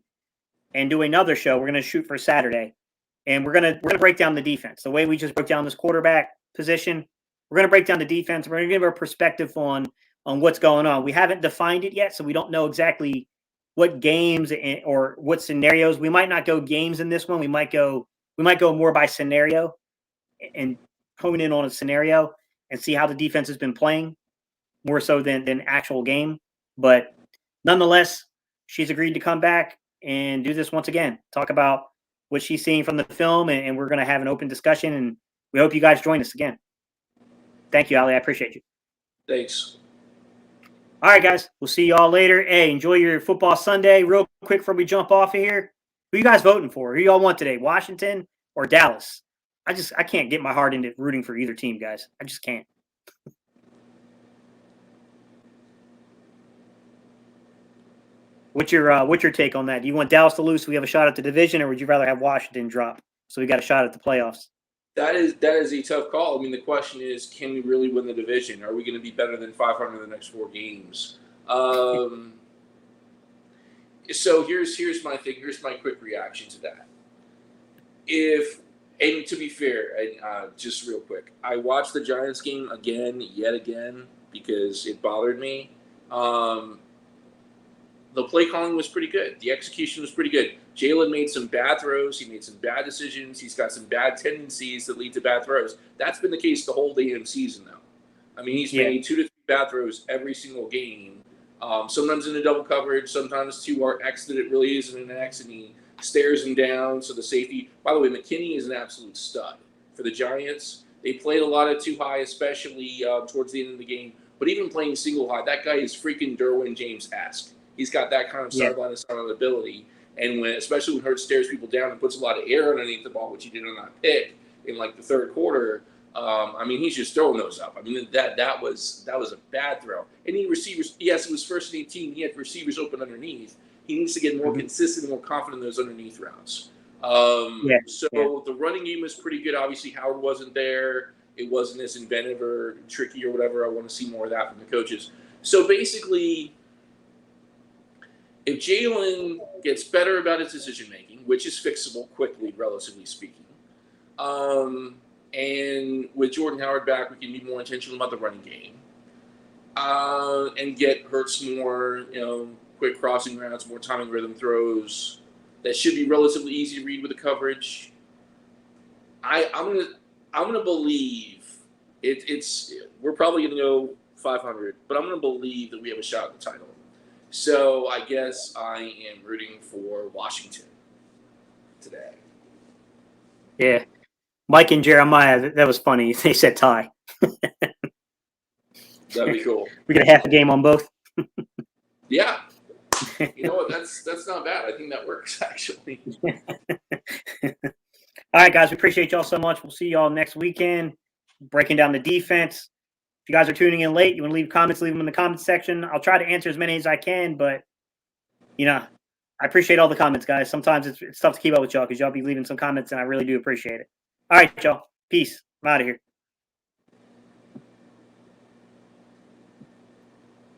and do another show. We're going to shoot for Saturday, and we're going to break down the defense. The way we just broke down this quarterback position, we're going to break down the defense. We're going to give our perspective on what's going on. We haven't defined it yet, so we don't know exactly what games or what scenarios. We might not go games in this one. We might go more by scenario and hone in on a scenario and see how the defense has been playing more so than actual game. But nonetheless, she's agreed to come back and do this once again, talk about what she's seeing from the film, and we're going to have an open discussion, and we hope you guys join us again. Thank you, Ali. I appreciate you. Thanks. All right, guys. We'll see y'all later. Hey, enjoy your football Sunday. Real quick before we jump off of here, who you guys voting for? Who y'all want today, Washington or Dallas? I can't get my heart into rooting for either team, guys. I just can't. What's your take on that? Do you want Dallas to lose so we have a shot at the division, or would you rather have Washington drop so we got a shot at the playoffs? That is a tough call. I mean, the question is, can we really win the division? Are we going to be better than 500 in the next 4 games? So here's my thing. Here's my quick reaction to that. And to be fair, just real quick, I watched the Giants game yet again, because it bothered me. The play calling was pretty good. The execution was pretty good. Jalen made some bad throws. He made some bad decisions. He's got some bad tendencies that lead to bad throws. That's been the case the whole damn season, though. I mean, he's made 2 to 3 bad throws every single game. Sometimes in a double coverage, sometimes 2RX that it really isn't an X, and he stares him down. So the safety. By the way, McKinney is an absolute stud for the Giants. They played a lot of too high, especially towards the end of the game. But even playing single high, that guy is freaking Derwin James-esque. He's got that kind of sideline to sideline ability, and especially when Hurts stares people down and puts a lot of air underneath the ball, which he did on that pick in like the third quarter. I mean, he's just throwing those up. I mean, that was a bad throw. And receivers. Yes, it was 1st and 18. He had receivers open underneath. He needs to get more consistent and more confident in those underneath routes. The running game was pretty good. Obviously, Howard wasn't there. It wasn't as inventive or tricky or whatever. I want to see more of that from the coaches. So basically, if Jalen gets better about his decision-making, which is fixable quickly, relatively speaking, and with Jordan Howard back, we can be more intentional about the running game, and get Hurts more, quick crossing routes, more timing rhythm throws that should be relatively easy to read with the coverage. I'm gonna believe we're probably gonna go 500, but I'm gonna believe that we have a shot at the title. So I guess I am rooting for Washington today. Yeah. Mike and Jeremiah, that was funny. They said tie. That'd be cool. We got a half a game on both. Yeah. You know what? That's not bad. I think that works, actually. All right, guys, we appreciate y'all so much. We'll see y'all next weekend, breaking down the defense. If you guys are tuning in late, you want to leave comments, leave them in the comments section. I'll try to answer as many as I can, but, I appreciate all the comments, guys. Sometimes it's tough to keep up with y'all because y'all be leaving some comments, and I really do appreciate it. All right, y'all. Peace. I'm out of here.